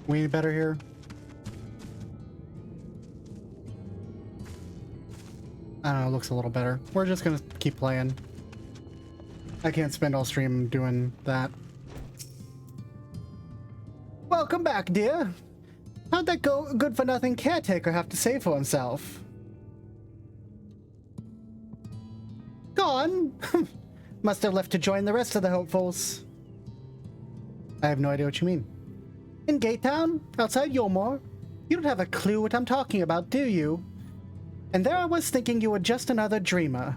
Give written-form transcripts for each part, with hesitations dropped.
We need better here. I don't know, it looks a little better. We're just gonna keep playing. I can't spend all stream doing that. Welcome back, dear. How'd that good-for-nothing caretaker have to say for himself? Gone? Must have left to join the rest of the hopefuls. I have no idea what you mean. In Gatetown? Outside Yolmore? You don't have a clue what I'm talking about, do you? And there I was thinking you were just another dreamer.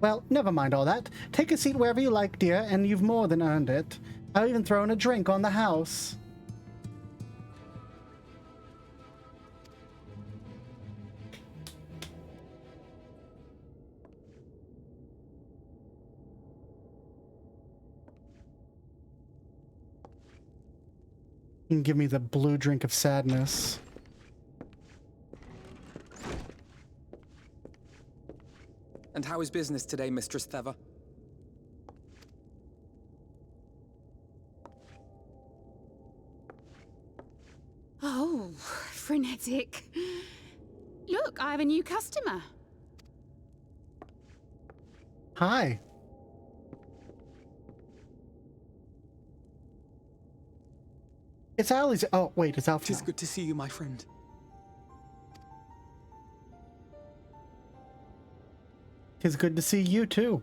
Well, never mind all that. Take a seat wherever you like, dear, and you've more than earned it. I'll even throw in a drink on the house. You can give me the blue drink of sadness. And how is business today, Mistress Theva? Oh, frenetic. Look, I have a new customer. Hi. It's Allie's. Oh, wait, it's Alpha. It is good to see you, my friend. It's good to see you, too.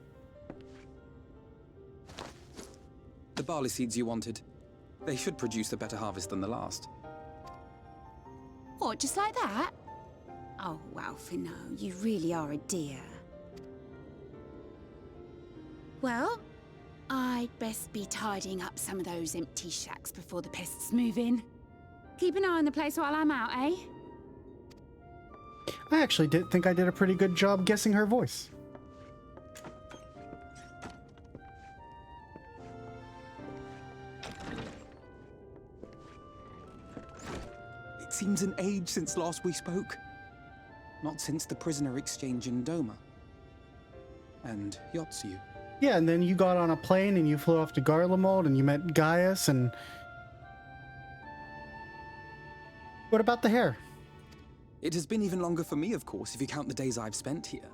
The barley seeds you wanted. They should produce a better harvest than the last. What, just like that? Oh, Alphino, you really are a dear. Well, I'd best be tidying up some of those empty shacks before the pests move in. Keep an eye on the place while I'm out, eh? I actually did think I did a pretty good job guessing her voice. It seems an age since last we spoke. Not since the prisoner exchange in Doma. And Yotsu. Yeah, and then you got on a plane and you flew off to Garlemald and you met Gaius and... What about the hair? It has been even longer for me, of course, if you count the days I've spent here.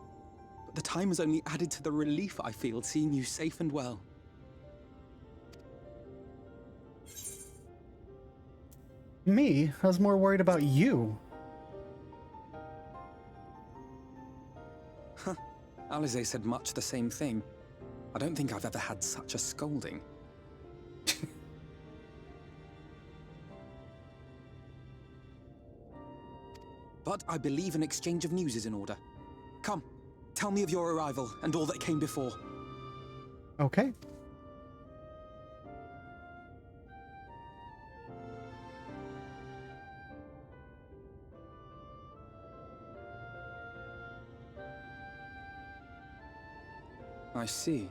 But the time has only added to the relief I feel seeing you safe and well. Me? I was more worried about you. Huh. Alize said much the same thing. I don't think I've ever had such a scolding. But I believe an exchange of news is in order. Come, tell me of your arrival and all that came before. Okay. I see.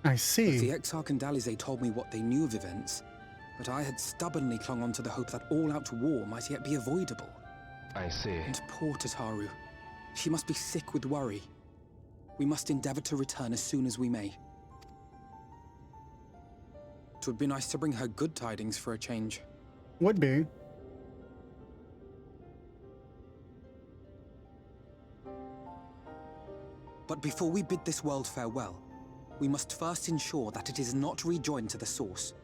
I see. The Exarch and Alize told me what they knew of events, but I had stubbornly clung on to the hope that all-out war might yet be avoidable. I see. And poor Tataru. She must be sick with worry. We must endeavor to return as soon as we may. It would be nice to bring her good tidings for a change. Would be. But before we bid this world farewell, we must first ensure that it is not rejoined to the source.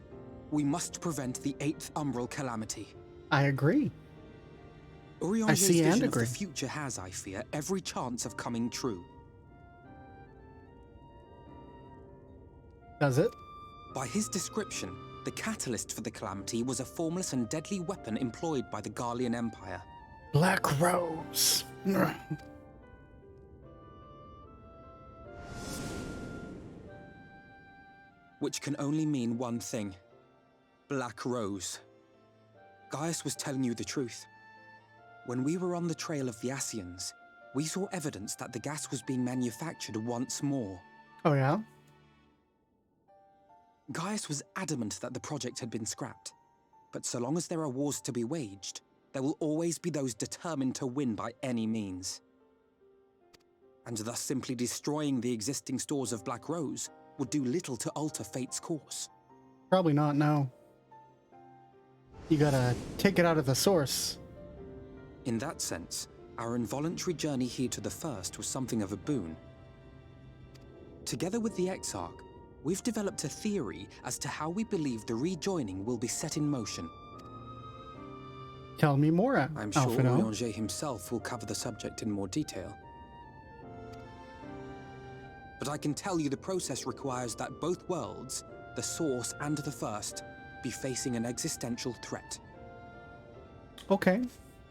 We must prevent the 8th Umbral calamity. I agree. Urianger's vision of the future has, I fear, every chance of coming true. Does it? By his description, the catalyst for the calamity was a formless and deadly weapon employed by the Garlean Empire. Black Rose. Which can only mean one thing. Black Rose. Gaius was telling you the truth. When we were on the trail of the Ascians, we saw evidence that the gas was being manufactured once more. Oh, yeah? Gaius was adamant that the project had been scrapped. But so long as there are wars to be waged, there will always be those determined to win by any means. And thus simply destroying the existing stores of Black Rose would do little to alter fate's course. Probably not, no. You gotta take it out of the source. In that sense, our involuntary journey here to the First was something of a boon. Together with the Exarch, we've developed a theory as to how we believe the rejoining will be set in motion. Tell me more, I'm sure Alphino. Orianger himself will cover the subject in more detail. But I can tell you the process requires that both worlds, the Source and the First, be facing an existential threat. Okay.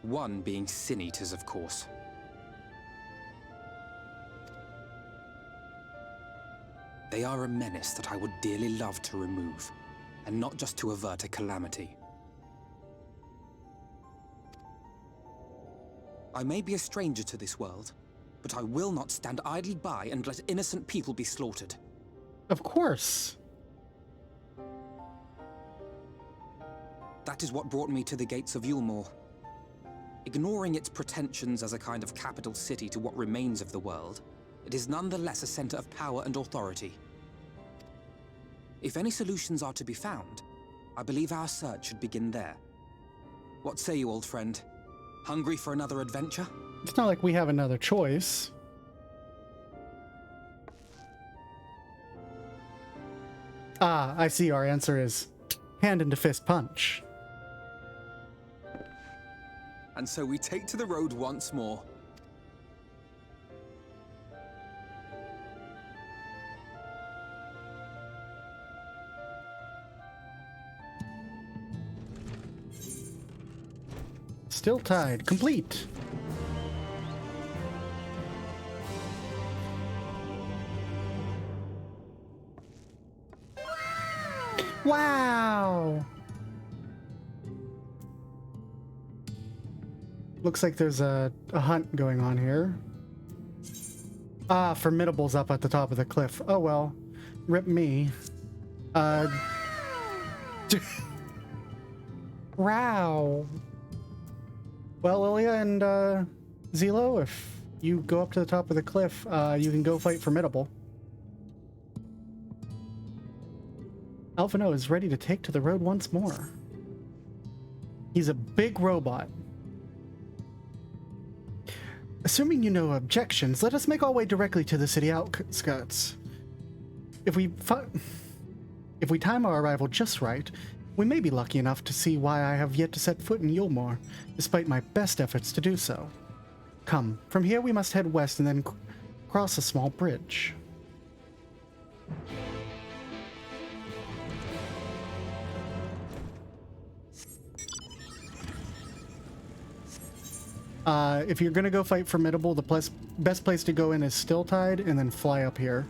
One being Sin Eaters, of course. They are a menace that I would dearly love to remove, and not just to avert a calamity. I may be a stranger to this world, but I will not stand idly by and let innocent people be slaughtered. Of course. That is what brought me to the gates of Yulmore. Ignoring its pretensions as a kind of capital city to what remains of the world, it is nonetheless a center of power and authority. If any solutions are to be found, I believe our search should begin there. What say you, old friend? Hungry for another adventure? It's not like we have another choice. Ah, I see. Our answer is hand into fist punch. And so we take to the road once more. Still tied. Complete. Wow! Looks like there's a hunt going on here. Ah, Formidable's up at the top of the cliff. Oh well. Rip me. Wow. Well, Lilia and Zelo, if you go up to the top of the cliff, you can go fight Formidable. Alphino is ready to take to the road once more. He's a big robot. Assuming you no objections, let us make our way directly to the city outskirts. If we time our arrival just right, we may be lucky enough to see why I have yet to set foot in Yulmore, despite my best efforts to do so. Come, from here we must head west and then cross a small bridge. If you're gonna go fight Formidable, the best place to go in is Stilltide and then fly up here.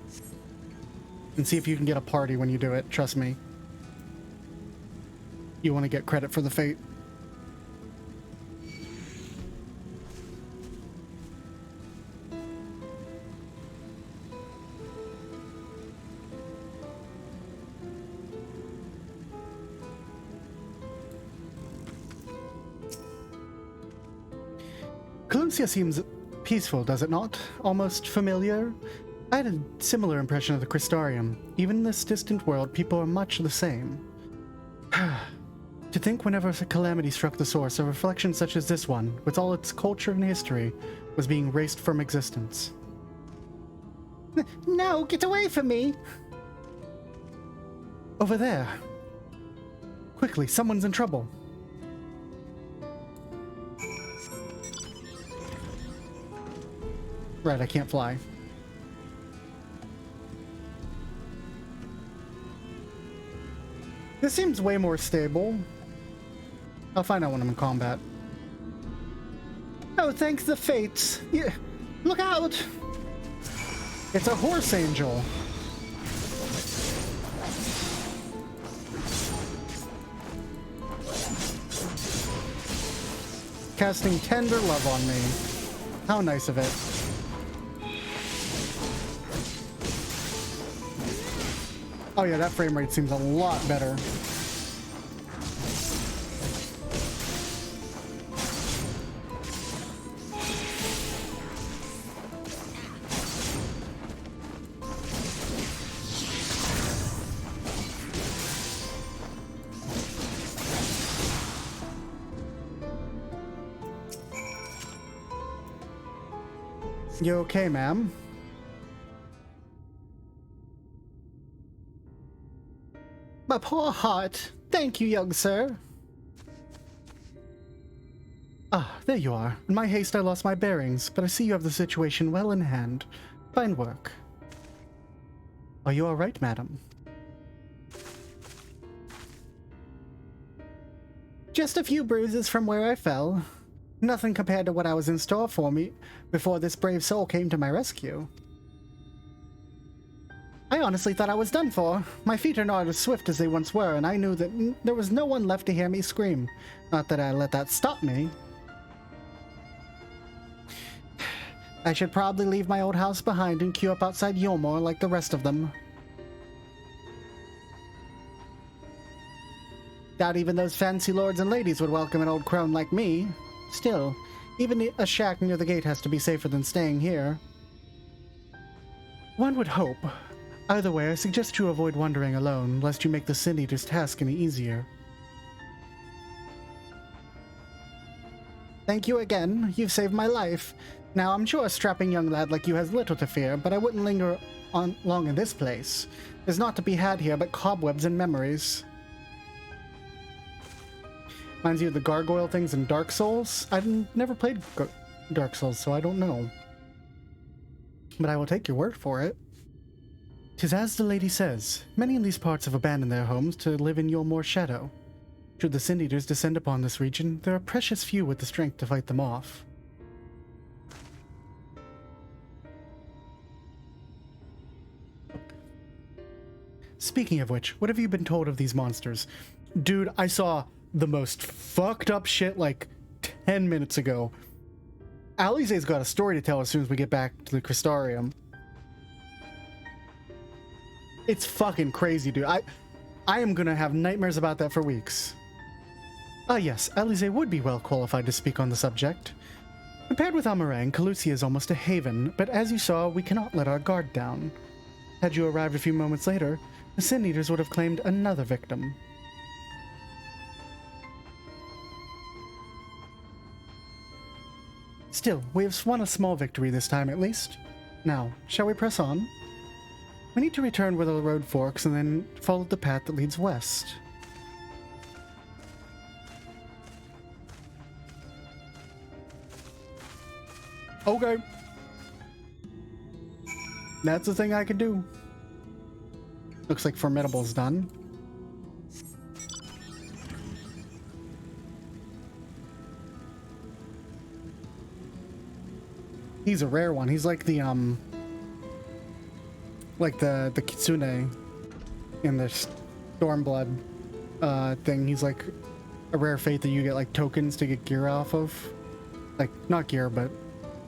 And see if you can get a party when you do it, trust me. You want to get credit for the fate. Calusia seems peaceful, does it not? Almost familiar? I had a similar impression of the Crystarium. Even in this distant world, people are much the same. To think whenever a calamity struck the source, a reflection such as this one, with all its culture and history, was being erased from existence. No, get away from me! Over there. Quickly, someone's in trouble. Right, I can't fly. This seems way more stable. I'll find out when I'm in combat. Oh, thanks the fates. Yeah. Look out! It's a horse angel. Casting tender love on me. How nice of it. Oh yeah, that frame rate seems a lot better. You okay, ma'am? My poor heart. Thank you, young sir. Ah, there you are. In my haste, I lost my bearings, but I see you have the situation well in hand. Fine work. Are you all right, madam? Just a few bruises from where I fell. Nothing compared to what I was in store for me before this brave soul came to my rescue. I honestly thought I was done for. My feet are not as swift as they once were, and I knew that there was no one left to hear me scream. Not that I let that stop me. I should probably leave my old house behind and queue up outside Yulmore like the rest of them. Doubt even those fancy lords and ladies would welcome an old crone like me. Still, even a shack near the gate has to be safer than staying here. One would hope. Either way, I suggest you avoid wandering alone, lest you make the Sin Eater's task any easier. Thank you again. You've saved my life. Now, I'm sure a strapping young lad like you has little to fear, but I wouldn't linger on long in this place. There's naught to be had here but cobwebs and memories. Reminds you of the gargoyle things in Dark Souls? I've never played Dark Souls, so I don't know. But I will take your word for it. 'Tis as the lady says, many in these parts have abandoned their homes to live in Yulmore's shadow. Should the Sin Eaters descend upon this region, there are precious few with the strength to fight them off. Speaking of which, what have you been told of these monsters? Dude, I saw the most fucked up shit like 10 minutes ago. Alize's got a story to tell as soon as we get back to the Crystarium. It's fucking crazy, dude. I am gonna have nightmares about that for weeks. Ah yes, Alize would be well qualified to speak on the subject. Compared with Amarang, Calusia is almost a haven, but as you saw, we cannot let our guard down. Had you arrived a few moments later, the Sin Eaters would have claimed another victim. Still, we have won a small victory this time at least. Now, shall we press on? We need to return where the road forks and then follow the path that leads west. Okay. That's the thing I could do. Looks like Formidable's done. He's a rare one. He's like the Kitsune in the Stormblood thing. He's like a rare fate that you get like tokens to get gear off of. Like, not gear, but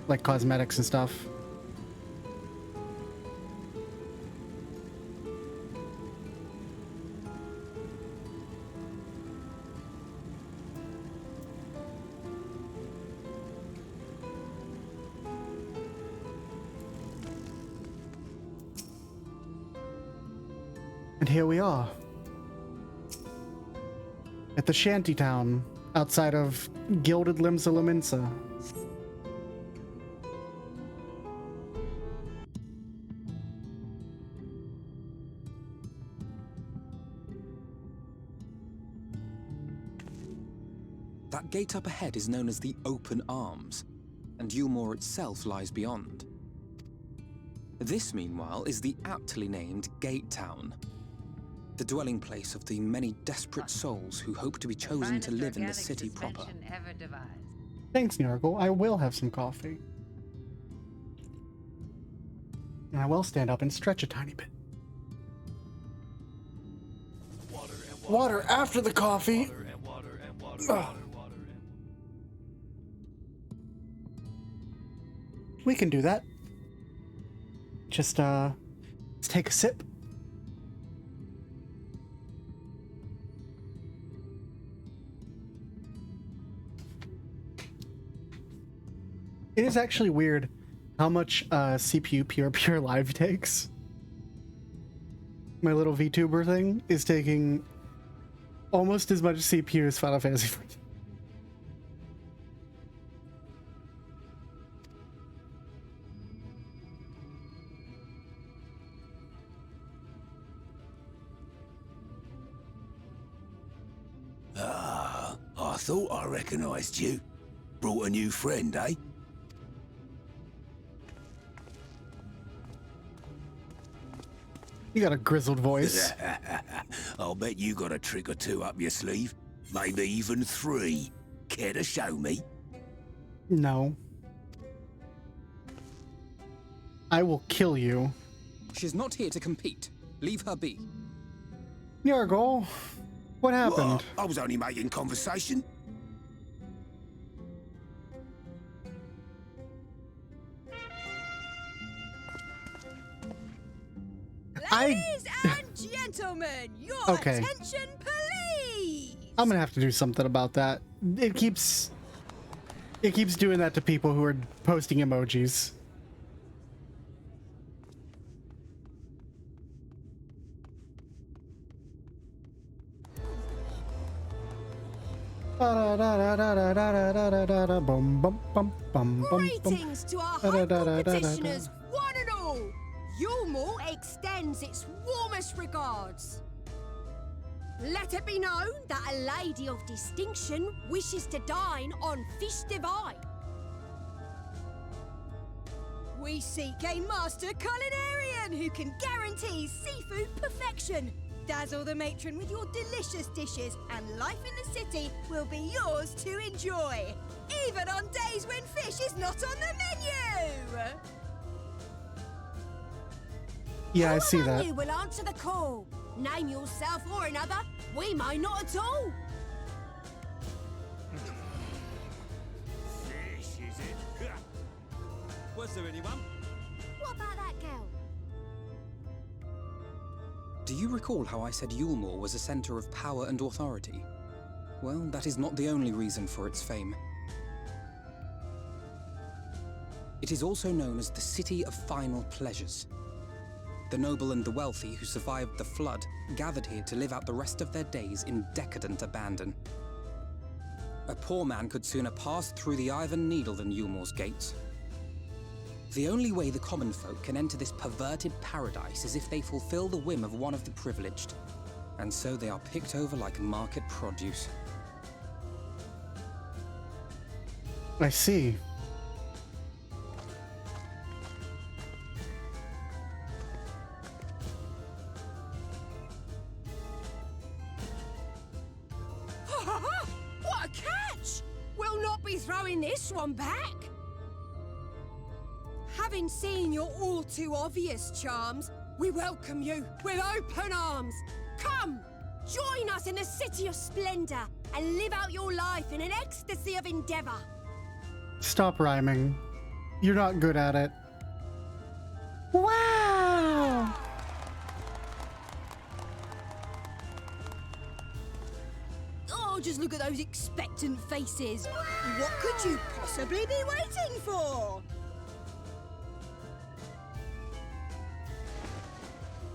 like cosmetics and stuff. And here we are. At the shantytown outside of Gilded Limbs of Laminsa. That gate up ahead is known as the Open Arms, and Yulmore itself lies beyond. This, meanwhile, is the aptly named Gate Town, the dwelling place of the many desperate souls who hope to be chosen to live in the city proper. Thanks, Nurgle. I will have some coffee. And I will stand up and stretch a tiny bit. Water after the coffee. We can do that. Just, let's take a sip. It is actually weird how much CPU Pure Live takes. My little VTuber thing is taking almost as much CPU as Final Fantasy XIV. Ah, I thought I recognized you. Brought a new friend, eh? You got a grizzled voice. I'll bet you got a trick or two up your sleeve. Maybe even 3. Care to show me? No. I will kill you. She's not here to compete. Leave her be. Yargol, what happened? What? I was only making conversation. Ladies and gentlemen, your Okay. attention, please. I'm gonna have to do something about that. It keeps doing that to people who are posting emojis. Greetings to our humble petitioners, one and all. Yulmore extends its warmest regards. Let it be known that a lady of distinction wishes to dine on fish divine. We seek a master culinarian who can guarantee seafood perfection. Dazzle the matron with your delicious dishes, and life in the city will be yours to enjoy, even on days when fish is not on the menu. Yeah, I see Who among that. you will answer the call? Name yourself or another. We may not at all. Fish, is it? Was there anyone? What about that girl? Do you recall how I said Yulmore was a center of power and authority? Well, that is not the only reason for its fame. It is also known as the City of Final Pleasures. The noble and the wealthy who survived the flood gathered here to live out the rest of their days in decadent abandon. A poor man could sooner pass through the Iron Needle than Yulmore's gates. The only way the common folk can enter this perverted paradise is if they fulfill the whim of one of the privileged, and so they are picked over like market produce. I see. What a catch! We'll not be throwing this one back. Having seen your all too obvious charms, we welcome you with open arms. Come, join us in the City of Splendor and live out your life in an ecstasy of endeavor. Stop rhyming. You're not good at it. Wow! Oh, just look at those expectant faces. What could you possibly be waiting for?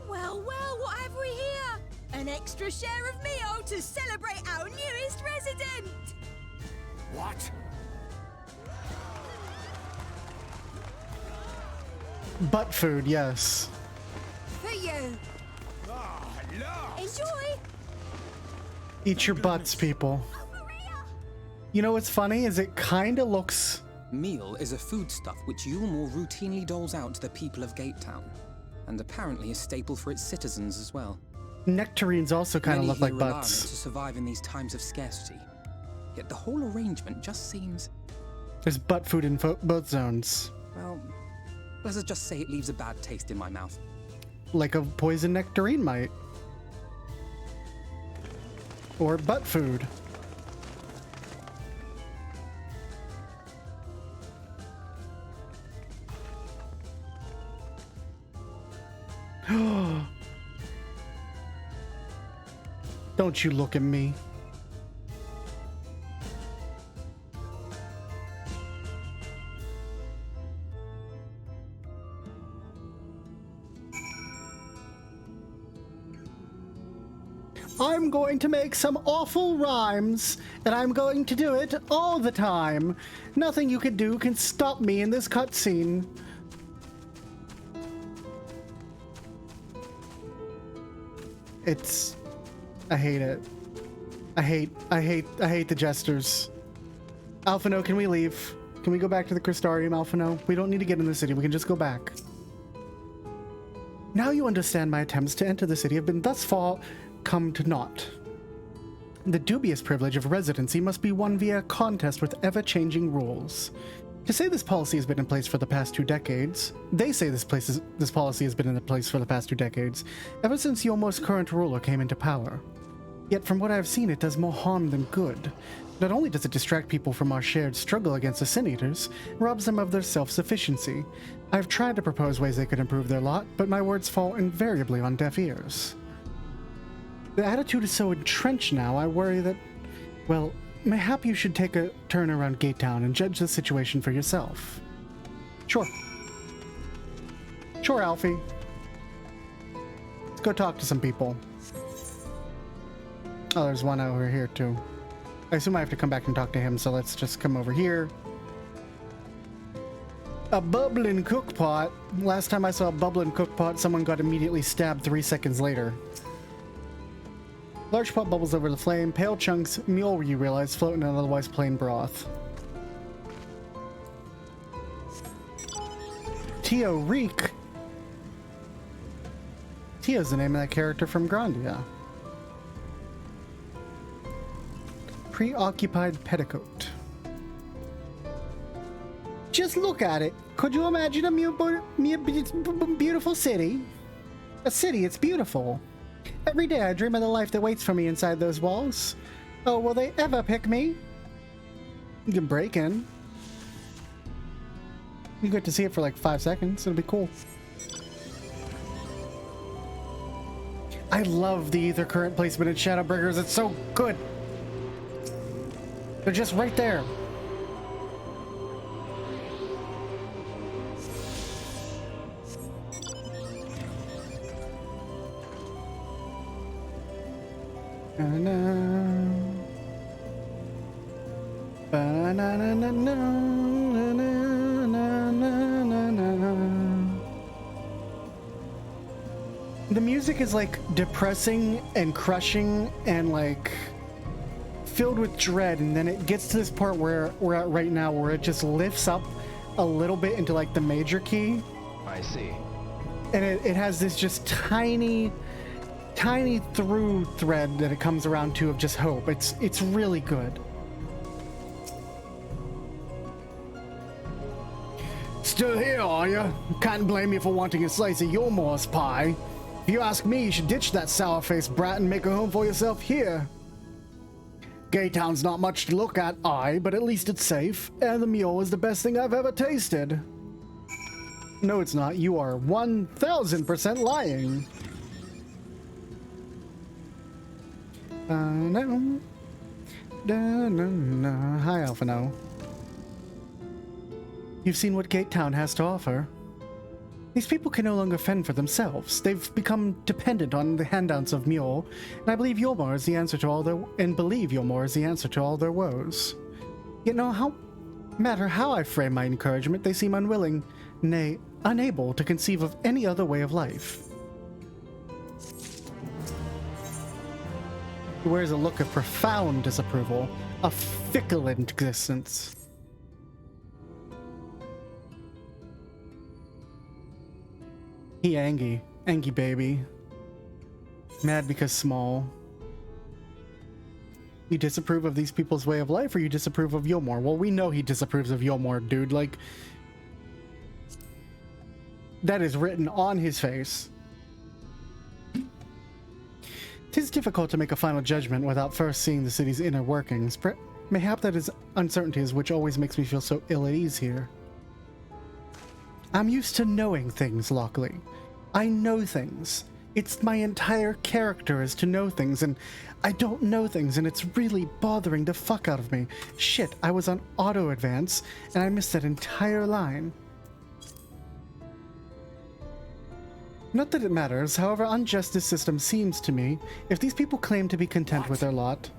Well, what have we here? An extra share of meal to celebrate our newest resident. What? Butt food, yes. For you. Ah, look! Enjoy. Eat your butts, people. Over here. You know what's funny is it kind of looks... Meal is a foodstuff which Yulmore routinely doles out to the people of Gatetown, and apparently a staple for its citizens as well. Nectarines also kind of Many look like here rely on it butts. to survive in these times of scarcity. Yet the whole arrangement just seems, There's butt food in both zones. well, let's just say it leaves a bad taste in my mouth. Like a poison nectarine might. Or butt food. Don't you look at me. I'm going to make some awful rhymes, and I'm going to do it all the time. Nothing you can do can stop me in this cutscene. I hate it. I hate the jesters. Alphino, can we leave? Can we go back to the Crystarium, Alphino? We don't need to get in the city. We can just go back. Now you understand my attempts to enter the city have been thus far come to naught. The dubious privilege of residency must be won via a contest with ever-changing rules. To say this policy has been in place for the past 2 decades, they say this policy has been in place for the past 2 decades, ever since Yolmor's current ruler came into power. Yet from what I've seen, it does more harm than good. Not only does it distract people from our shared struggle against the Sin Eaters, it robs them of their self-sufficiency. I've tried to propose ways they could improve their lot, but my words fall invariably on deaf ears. The attitude is so entrenched now, I worry that, well, mayhap you should take a turn around Gate Town and judge the situation for yourself. Sure. Sure, Alfie. Let's go talk to some people. Oh, there's one over here, too. I assume I have to come back and talk to him, so let's just come over here. A bubbling cook pot. Last time I saw a bubbling cook pot, someone got immediately stabbed 3 seconds later. Large pot bubbles over the flame. Pale chunks, mule, you realize, float in an otherwise plain broth. Tio Reek. Tio's the name of that character from Grandia. Preoccupied petticoat. Just look at it. Could you imagine a beautiful city? A city, it's beautiful. Every day I dream of the life that waits for me inside those walls. Oh, will they ever pick me? You can break in. You get to see it for like 5 seconds. It'll be cool. I love the ether current placement in Shadowbringers. It's so good. They're just right there. The music is like depressing and crushing and like filled with dread, and then it gets to this part where we're at right now where it just lifts up a little bit into like the major key. I see. And it has this just tiny through thread that it comes around to of just hope. It's really good. Still here, are ya? Can't blame you for wanting a slice of Yolmor's pie. If you ask me, you should ditch that sour-faced brat and make a home for yourself here. Gaytown's not much to look at, but at least it's safe, and the mule is the best thing I've ever tasted. No, it's not. You are 1000% lying. Hi, Alphino. You've seen what Gatetown has to offer. These people can no longer fend for themselves. They've become dependent on the handouts of Mule, and I believe Yolmor is the answer to all their woes. Yet no matter how I frame my encouragement, they seem unwilling, nay, unable to conceive of any other way of life. He wears a look of profound disapproval, a fickle existence. He Angie baby. Mad because small. You disapprove of these people's way of life, or you disapprove of Yolmor? Well, we know he disapproves of Yolmor, dude. Like, that is written on his face. 'Tis difficult to make a final judgment without first seeing the city's inner workings. Mayhap that is uncertainties which always makes me feel so ill at ease here. I'm used to knowing things, Lockely. I know things. It's my entire character is to know things, and I don't know things, and it's really bothering the fuck out of me. Shit, I was on auto advance, and I missed that entire line. Not that it matters, however unjust this system seems to me, if these people claim to be content with their lot.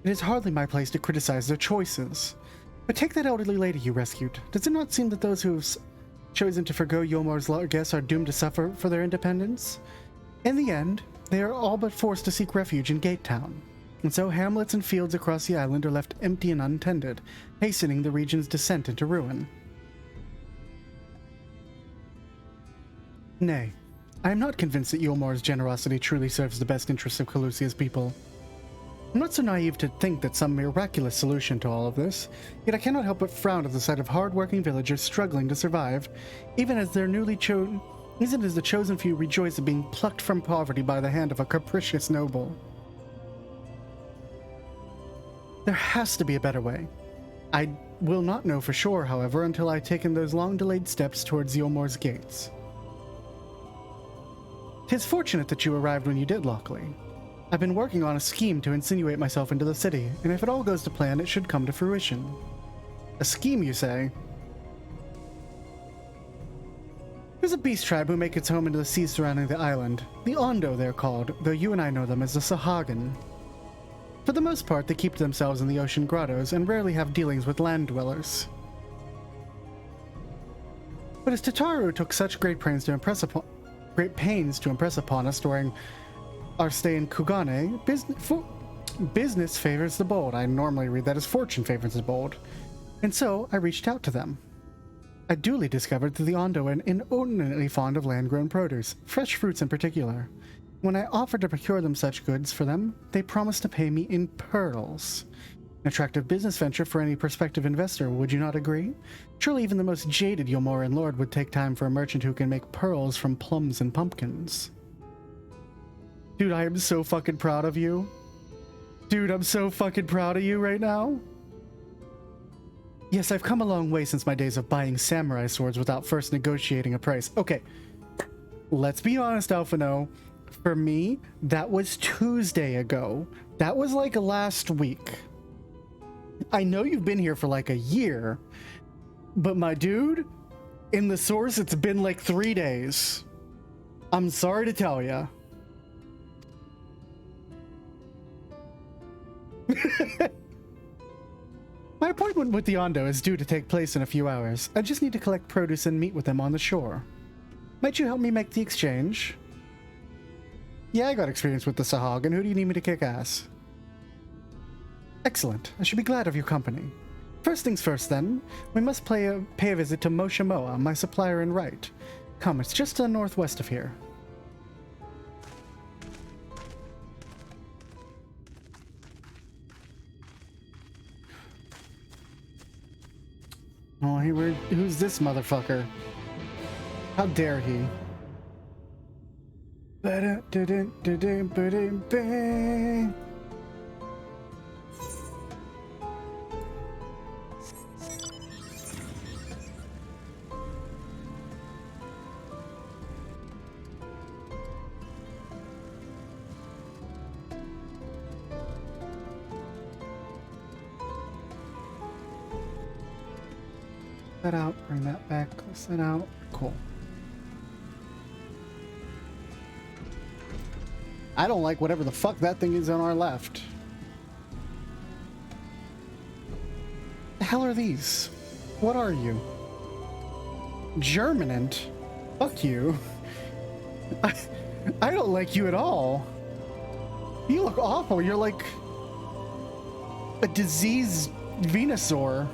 It is hardly my place to criticize their choices. But take that elderly lady you rescued. Does it not seem that those who've chosen to forgo Yolmor's guests are doomed to suffer for their independence? In the end, they are all but forced to seek refuge in Gatetown. And so hamlets and fields across the island are left empty and untended, hastening the region's descent into ruin. Nay, I am not convinced that Yulmar's generosity truly serves the best interests of Calusia's people. I'm not so naive to think that some miraculous solution to all of this, yet I cannot help but frown at the sight of hard-working villagers struggling to survive, even as the chosen few rejoice at being plucked from poverty by the hand of a capricious noble. There has to be a better way. I will not know for sure, however, until I've taken those long-delayed steps towards Yulmar's gates. 'Tis fortunate that you arrived when you did, Lockely. I've been working on a scheme to insinuate myself into the city, and if it all goes to plan, it should come to fruition. A scheme, you say? There's a beast tribe who make its home into the seas surrounding the island. The Ondo, they're called, though you and I know them as the Sahagin. For the most part, they keep to themselves in the ocean grottos and rarely have dealings with land dwellers. But as Tataru took such great pains to impress upon us during our stay in Kugane, business favors the bold. I normally read that as fortune favors the bold. And so I reached out to them. I duly discovered that the Ondo are inordinately fond of land-grown produce, fresh fruits in particular. When I offered to procure them such goods for them, they promised to pay me in pearls. An attractive business venture for any prospective investor, would you not agree? Surely even the most jaded Yulmoran lord would take time for a merchant who can make pearls from plums and pumpkins. Dude, I am so fucking proud of you. Dude, I'm so fucking proud of you right now. Yes, I've come a long way since my days of buying samurai swords without first negotiating a price. Okay, let's be honest, Alphino. For me, that was Tuesday ago. That was like last week. I know you've been here for like a year, but my dude, in the source, it's been like 3 days. I'm sorry to tell ya. My appointment with the Ondo is due to take place in a few hours. I just need to collect produce and meet with them on the shore. Might you help me make the exchange? Yeah, I got experience with the Sahagin. Who do you need me to kick ass? Excellent. I should be glad of your company. First things first, then. We must pay a visit to Moshamoa, my supplier in right. Come, it's just to the northwest of here. Oh, who's this motherfucker? How dare he? That out, bring that back, close that out. Cool. I don't like whatever the fuck that thing is on our left. The hell are these? What are you? Germinant? Fuck you. I don't like you at all. You look awful. You're like a diseased Venusaur.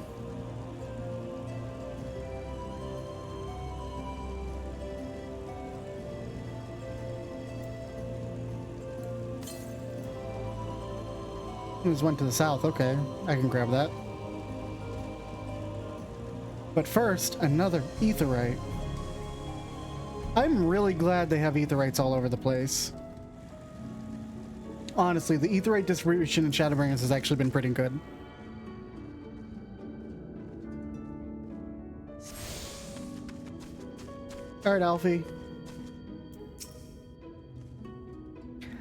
Just went to the south. Okay, I can grab that. But first, another aetheryte. I'm really glad they have aetherytes all over the place. Honestly, the aetheryte distribution in Shadowbringers has actually been pretty good. Alright, Alfie.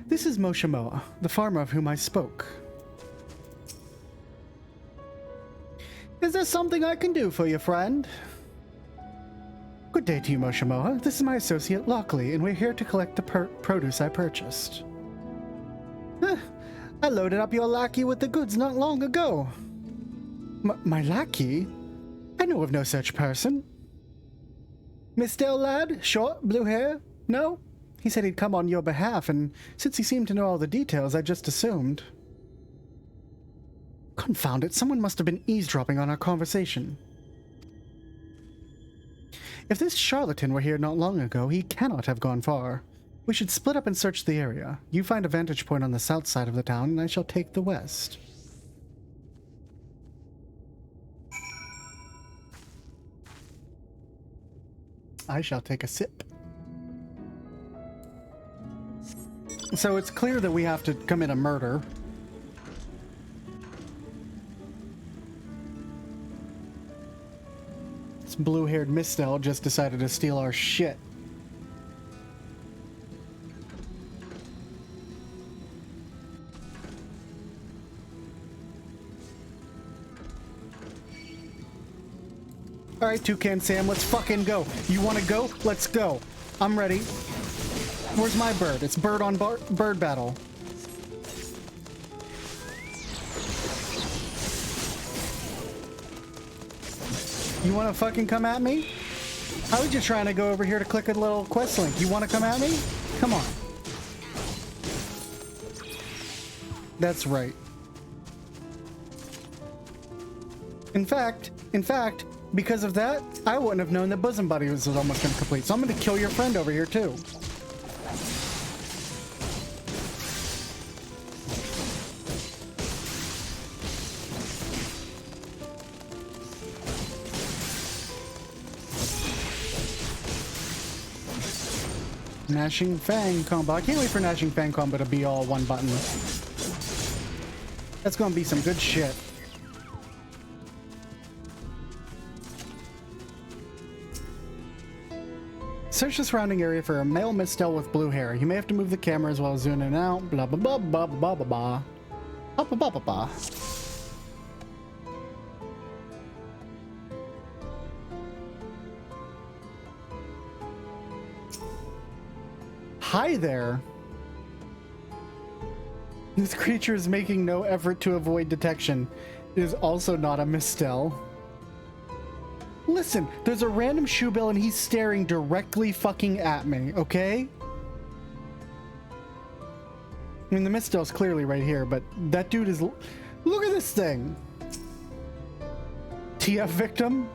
This is Moshamoa, the farmer of whom I spoke. Is there something I can do for you, friend? Good day to you, Moshamoa. This is my associate, Lockely, and we're here to collect the produce I purchased. I loaded up your lackey with the goods not long ago. My lackey? I know of no such person. Mr. lad? Short, blue hair? No? He said he'd come on your behalf, and since he seemed to know all the details, I just assumed. Confound it, someone must have been eavesdropping on our conversation. If this charlatan were here not long ago, he cannot have gone far. We should split up and search the area. You find a vantage point on the south side of the town, and I shall take the west. I shall take a sip. So it's clear that we have to commit a murder. This blue-haired Mistel just decided to steal our shit. Alright, Toucan Sam, let's fucking go. You wanna go? Let's go. I'm ready. Where's my bird? It's bird on bird battle. You wanna fucking come at me? I was just trying to go over here to click a little quest link. You wanna come at me? Come on. That's right. In fact, because of that, I wouldn't have known that Bosom Buddy was almost complete. So I'm gonna kill your friend over here too. Gnashing Fang combo. I can't wait for Gnashing Fang combo to be all one button. That's gonna be some good shit. Search the surrounding area for a male Mistel with blue hair. You may have to move the camera as well as zoom in and out. Blah blah blah blah blah blah blah. Blah blah blah blah blah. Hi there. This creature is making no effort to avoid detection. It is also not a Mistel. Listen, there's a random shoebill and he's staring directly fucking at me, okay? I mean, the Mistel's clearly right here, but that dude is... Look at this thing! TF victim?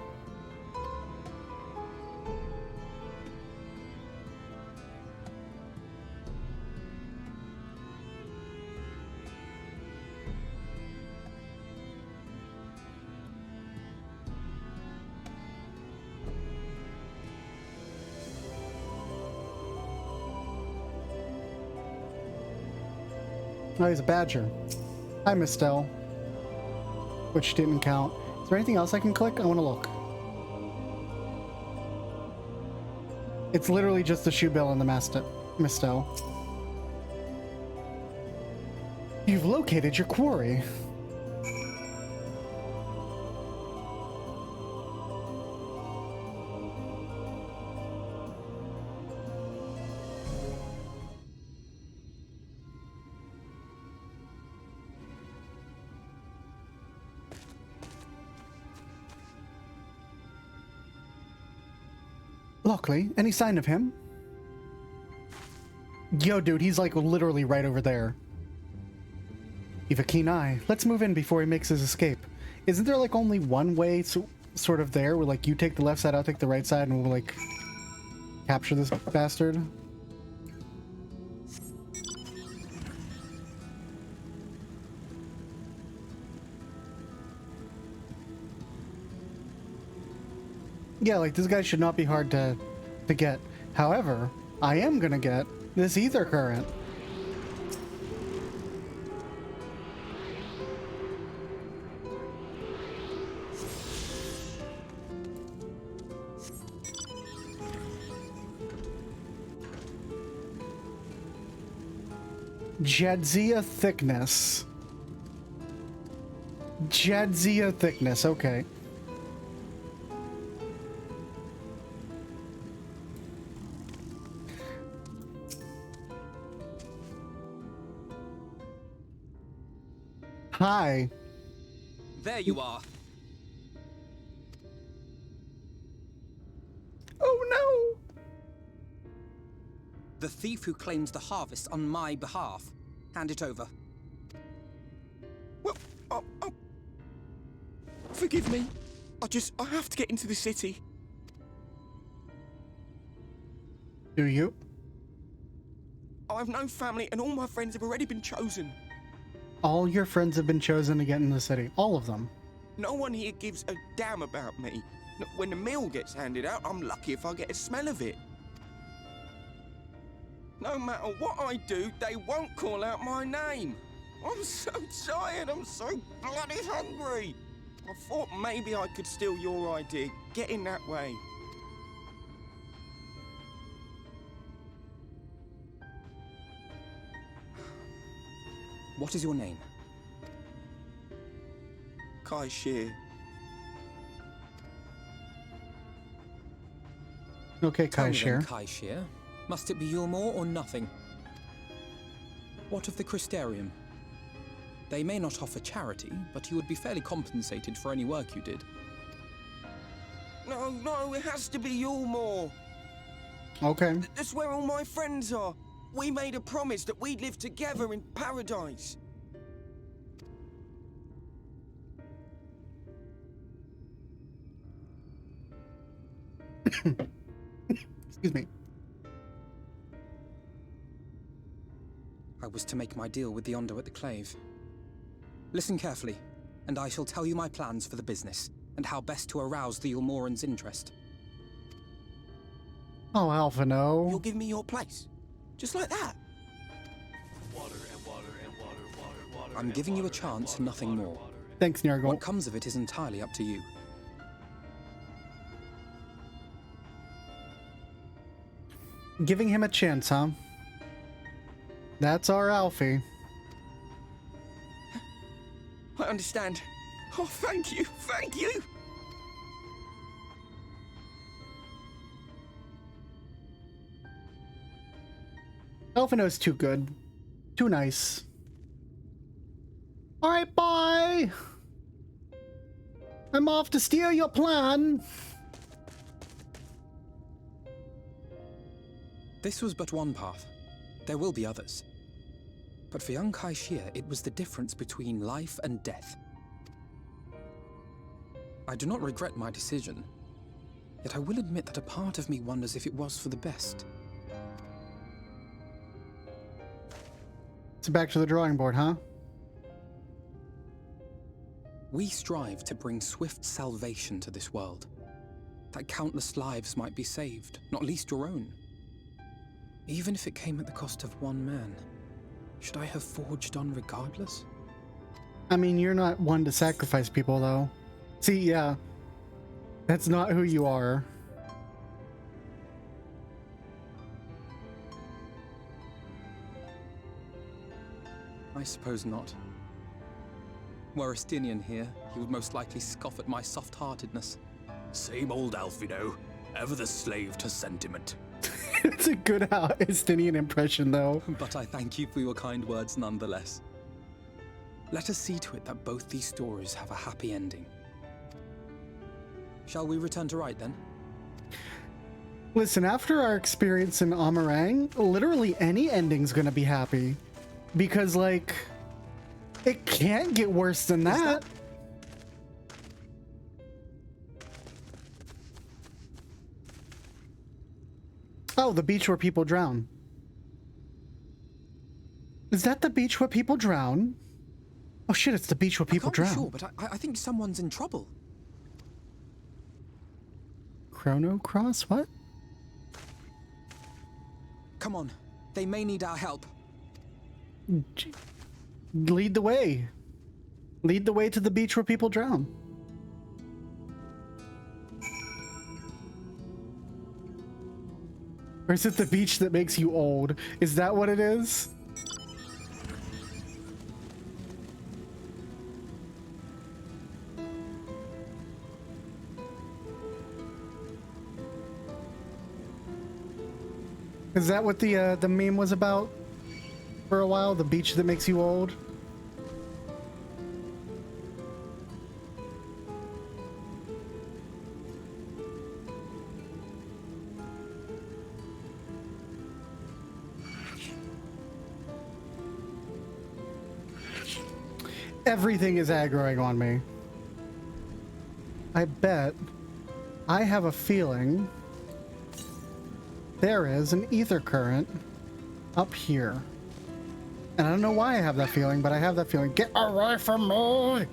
Oh, he's a badger. Hi, Mistel. Which didn't count. Is there anything else I can click? I want to look. It's literally just the shoebill and the Mistel. You've located your quarry. Lockely, any sign of him? Yo, dude, he's like literally right over there. You've a keen eye. Let's move in before he makes his escape. Isn't there like only one way sort of there where like you take the left side, I'll take the right side, and we'll like capture this bastard? Yeah, like this guy should not be hard to get. However, I am gonna get this ether current. Jadzia thickness. Jadzia thickness, okay. Hi. There you are. Oh no! The thief who claims the harvest on my behalf. Hand it over. Forgive me. I have to get into the city. Do you? I have no family and all my friends have already been chosen. All your friends have been chosen to get in the city. All of them. No one here gives a damn about me. When the meal gets handed out, I'm lucky if I get a smell of it. No matter what I do, they won't call out my name. I'm so tired, I'm so bloody hungry. I thought maybe I could steal your idea, get in that way. What is your name? Kai Shear. Okay, Tell Kai me then, Shear. Kai Shear. Must it be Yulmore or nothing? What of the Crystarium? They may not offer charity, but you would be fairly compensated for any work you did. No, it has to be Yulmore. Okay. That's where all my friends are. We made a promise that we'd live together in paradise. Excuse me. I was to make my deal with the Ondo at the Clave. Listen carefully, and I shall tell you my plans for the business, and how best to arouse the Yulmoran's interest. Oh, Alpha, no. You'll give me your place. Just like that. I'm giving you a chance, nothing more. Thanks, Nergal. What comes of it is entirely up to you. Giving him a chance, huh? That's our Alfie. I understand. Oh, thank you, thank you. Elfino's too good. Too nice. Alright, bye! I'm off to steal your plan! This was but one path. There will be others. But for young Kai Shear, it was the difference between life and death. I do not regret my decision, yet I will admit that a part of me wonders if it was for the best. So back to the drawing board, huh? We strive to bring swift salvation to this world, that countless lives might be saved, not least your own. Even if it came at the cost of one man, should I have forged on regardless? I mean, you're not one to sacrifice people, though. See, yeah. That's not who you are. I suppose not. Were Estinian here, he would most likely scoff at my soft-heartedness. Same old Alfino, ever the slave to sentiment. It's a good Estinian impression, though. But I thank you for your kind words nonetheless. Let us see to it that both these stories have a happy ending. Shall we return to Wright then? Listen, after our experience in Amarang, literally any ending's gonna be happy. Because, like, it can't get worse than that. Oh, the beach where people drown. Is that the beach where people drown? Oh shit, it's the beach where people drown. I can't be sure, but I think someone's in trouble. Chrono Cross? What? Come on, they may need our help. Lead the way. Lead the way to the beach where people drown. Or is it the beach that makes you old? Is that what it is? Is that what the meme was about for a while? The beach that makes you old? Everything is aggroing on me. I bet I have a feeling there is an ether current up here. And I don't know why I have that feeling, but I have that feeling. Get away from me!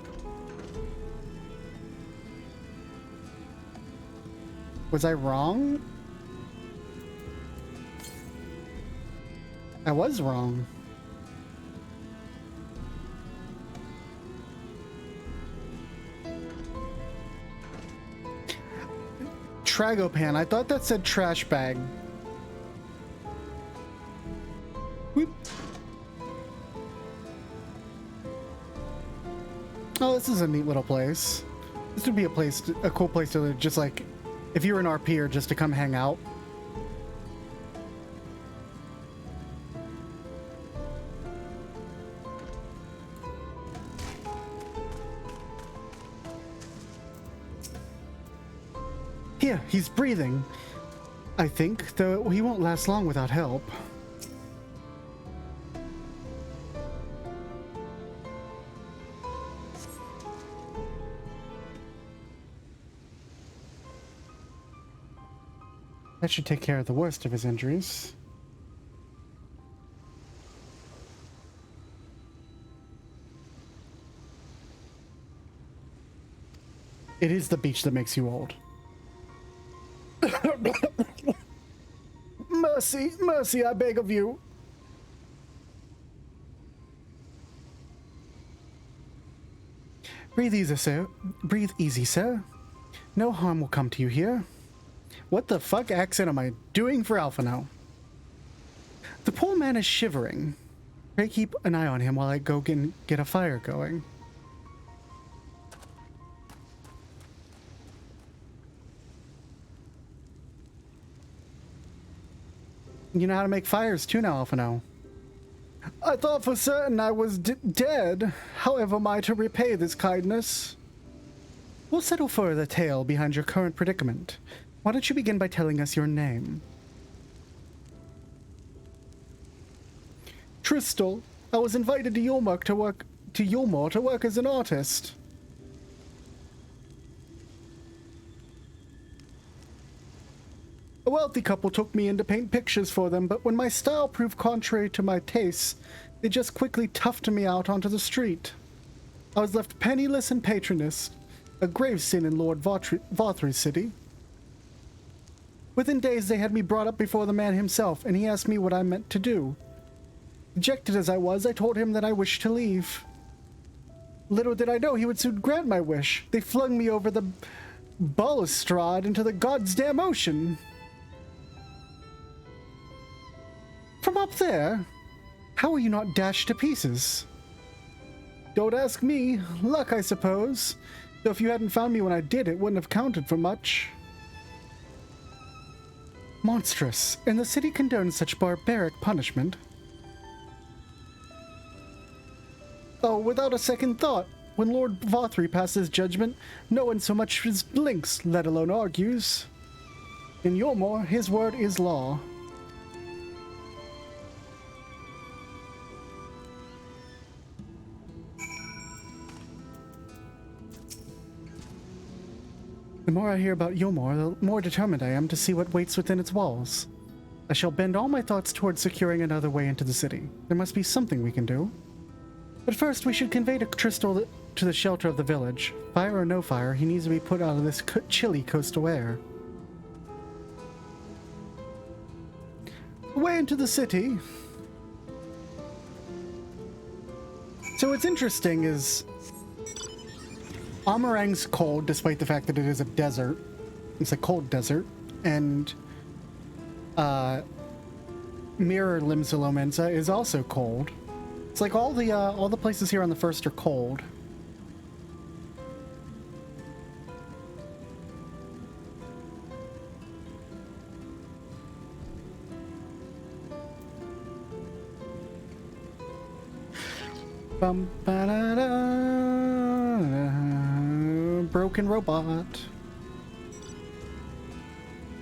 Was I wrong? I was wrong. Tragopan. I thought that said trash bag. Whoop. Oh, this is a neat little place. This would be a cool place to live, just like if you were an RP or just to come hang out. Here, he's breathing. I think, though he won't last long without help. That should take care of the worst of his injuries. It is the beach that makes you old. Mercy, mercy, I beg of you. Breathe easy, sir. Breathe easy, sir. No harm will come to you here. What the fuck accent am I doing for Alpha now? The poor man is shivering. Pray keep an eye on him while I go get a fire going. You know how to make fires too now, Alpha now. I thought for certain I was dead. However am I to repay this kindness? We'll settle for the tale behind your current predicament. Why don't you begin by telling us your name? Tristal. I was invited to Yulmur to work as an artist. A wealthy couple took me in to paint pictures for them, but when my style proved contrary to my tastes, they just quickly toughed me out onto the street. I was left penniless and patronless, a grave sin in Lord Vothry's city. Within days, they had me brought up before the man himself, and he asked me what I meant to do. Dejected as I was, I told him that I wished to leave. Little did I know he would soon grant my wish. They flung me over the balustrade into the goddamn ocean. From up there? How were you not dashed to pieces? Don't ask me. Luck, I suppose. Though if you hadn't found me when I did, it wouldn't have counted for much. Monstrous. And the city condones such barbaric punishment. Oh, without a second thought. When Lord Vothry passes judgment, no one so much as blinks, let alone argues. In Yulmur, his word is law. The more I hear about Yulmur, the more determined I am to see what waits within its walls. I shall bend all my thoughts towards securing another way into the city. There must be something we can do. But first, we should convey Tristal to the shelter of the village. Fire or no fire, he needs to be put out of this chilly coastal air. Away into the city. So what's interesting is Amarang's cold, despite the fact that it is a desert. It's a cold desert. And Mirror Limsalomensa is also cold. It's like all the places here on the first are cold. Bum, ba, da, da, broken robot.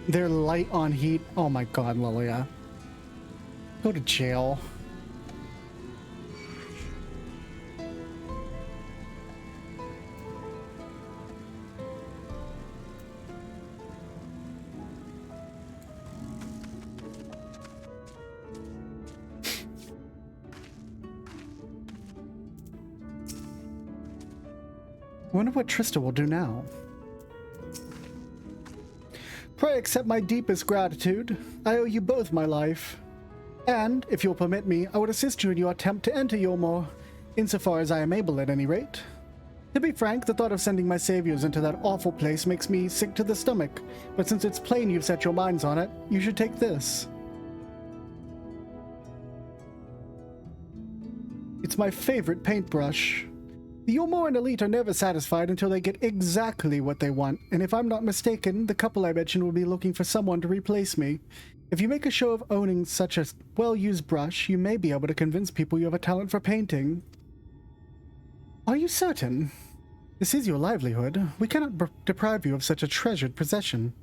They're light on heat. Oh my god, Lilia. Go to jail. I wonder what Trista will do now. Pray accept my deepest gratitude. I owe you both my life. And, if you'll permit me, I would assist you in your attempt to enter Yolmor, insofar as I am able at any rate. To be frank, the thought of sending my saviors into that awful place makes me sick to the stomach, but since it's plain you've set your minds on it, you should take this. It's my favorite paintbrush. The Yolmoran elite are never satisfied until they get exactly what they want, and if I'm not mistaken, the couple I mentioned will be looking for someone to replace me. If you make a show of owning such a well-used brush, you may be able to convince people you have a talent for painting. Are you certain? This is your livelihood. We cannot deprive you of such a treasured possession.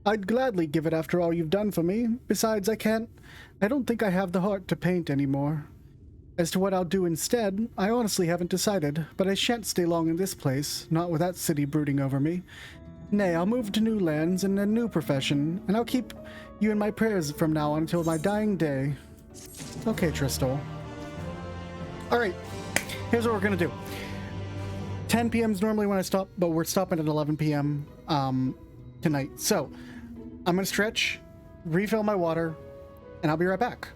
I'd gladly give it after all you've done for me. Besides, I don't think I have the heart to paint anymore. As to what I'll do instead, I honestly haven't decided, but I shan't stay long in this place, not with that city brooding over me. Nay, I'll move to new lands and a new profession, and I'll keep you in my prayers from now on until my dying day. Okay, Tristal. Alright, here's what we're gonna do. 10 p.m. is normally when I stop, but we're stopping at 11 p.m. Tonight. So, I'm gonna stretch, refill my water, and I'll be right back.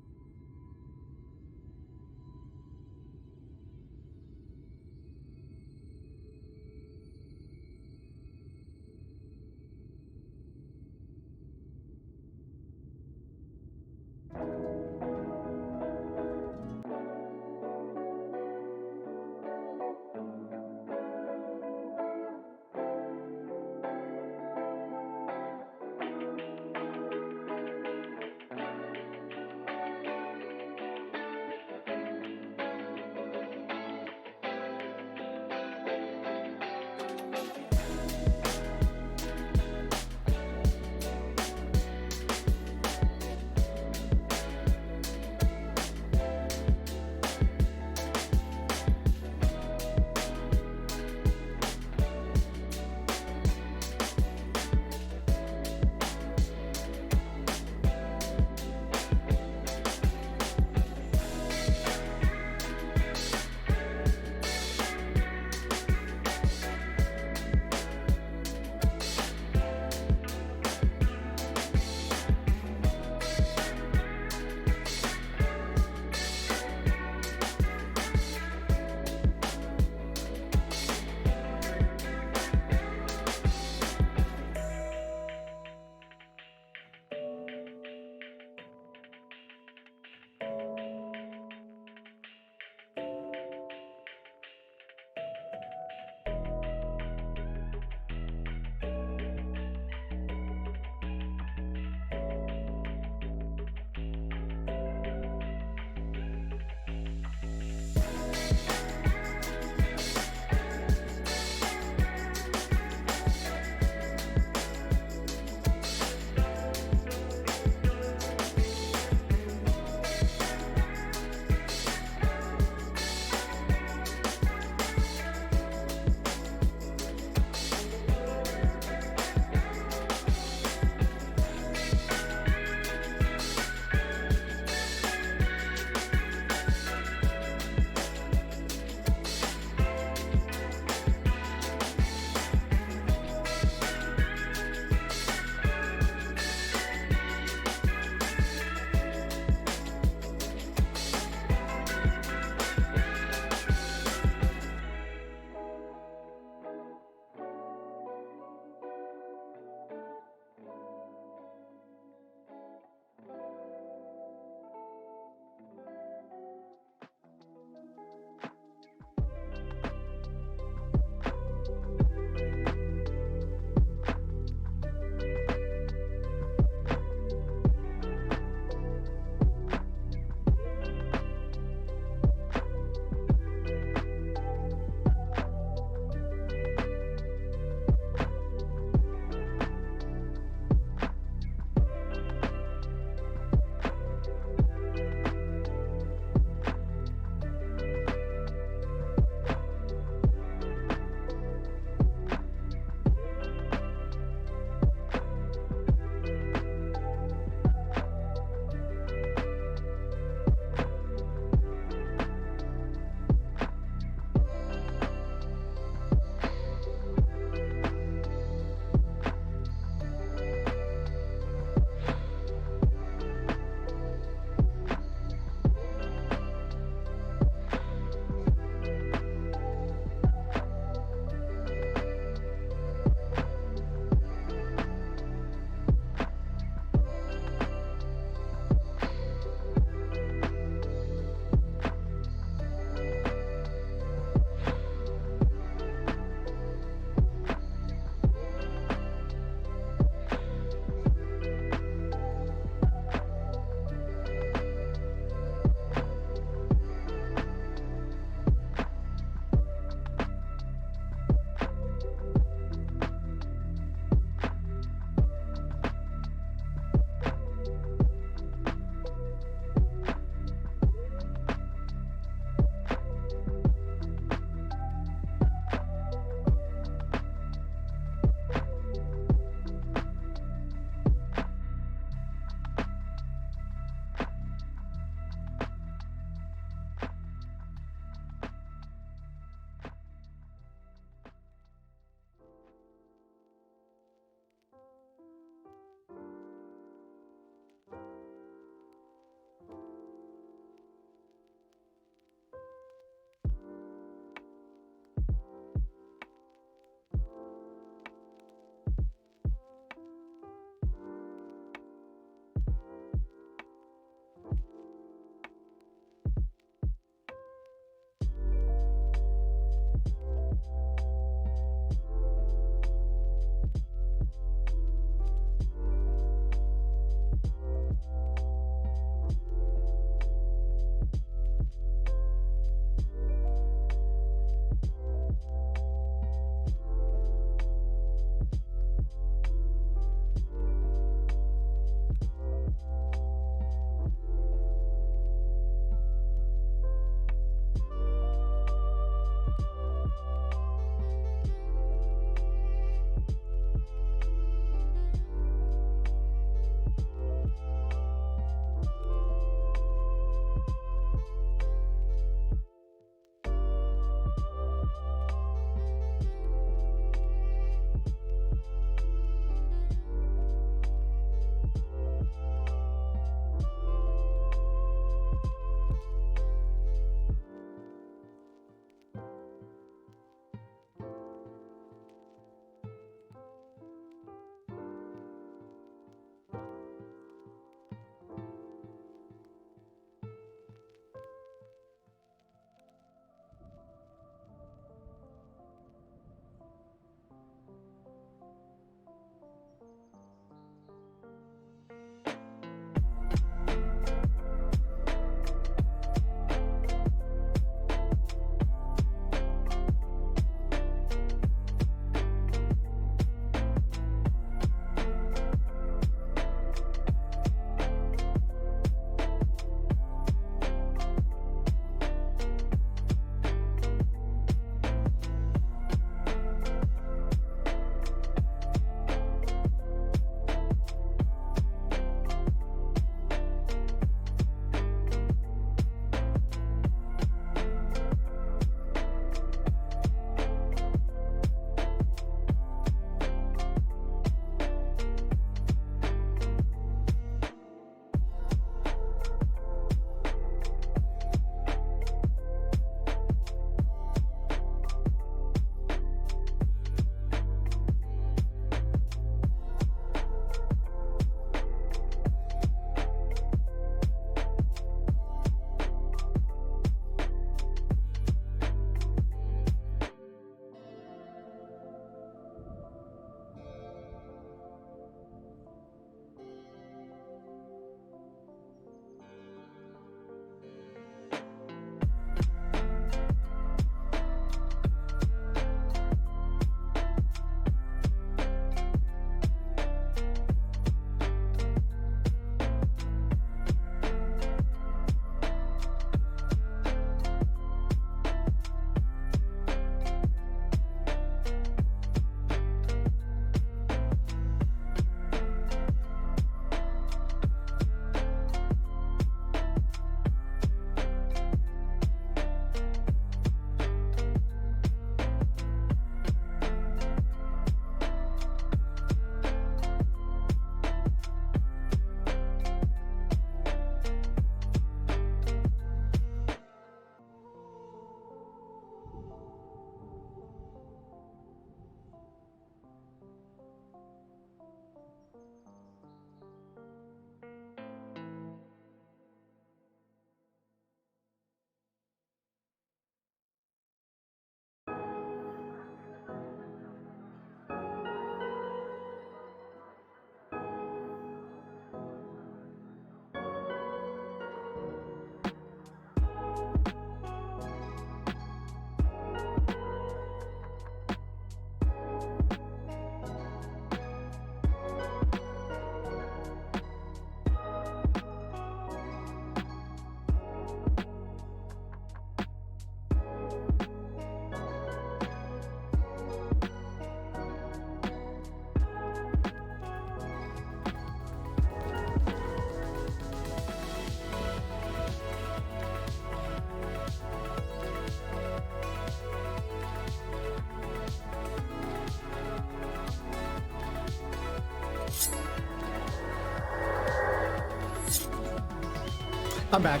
I'm back.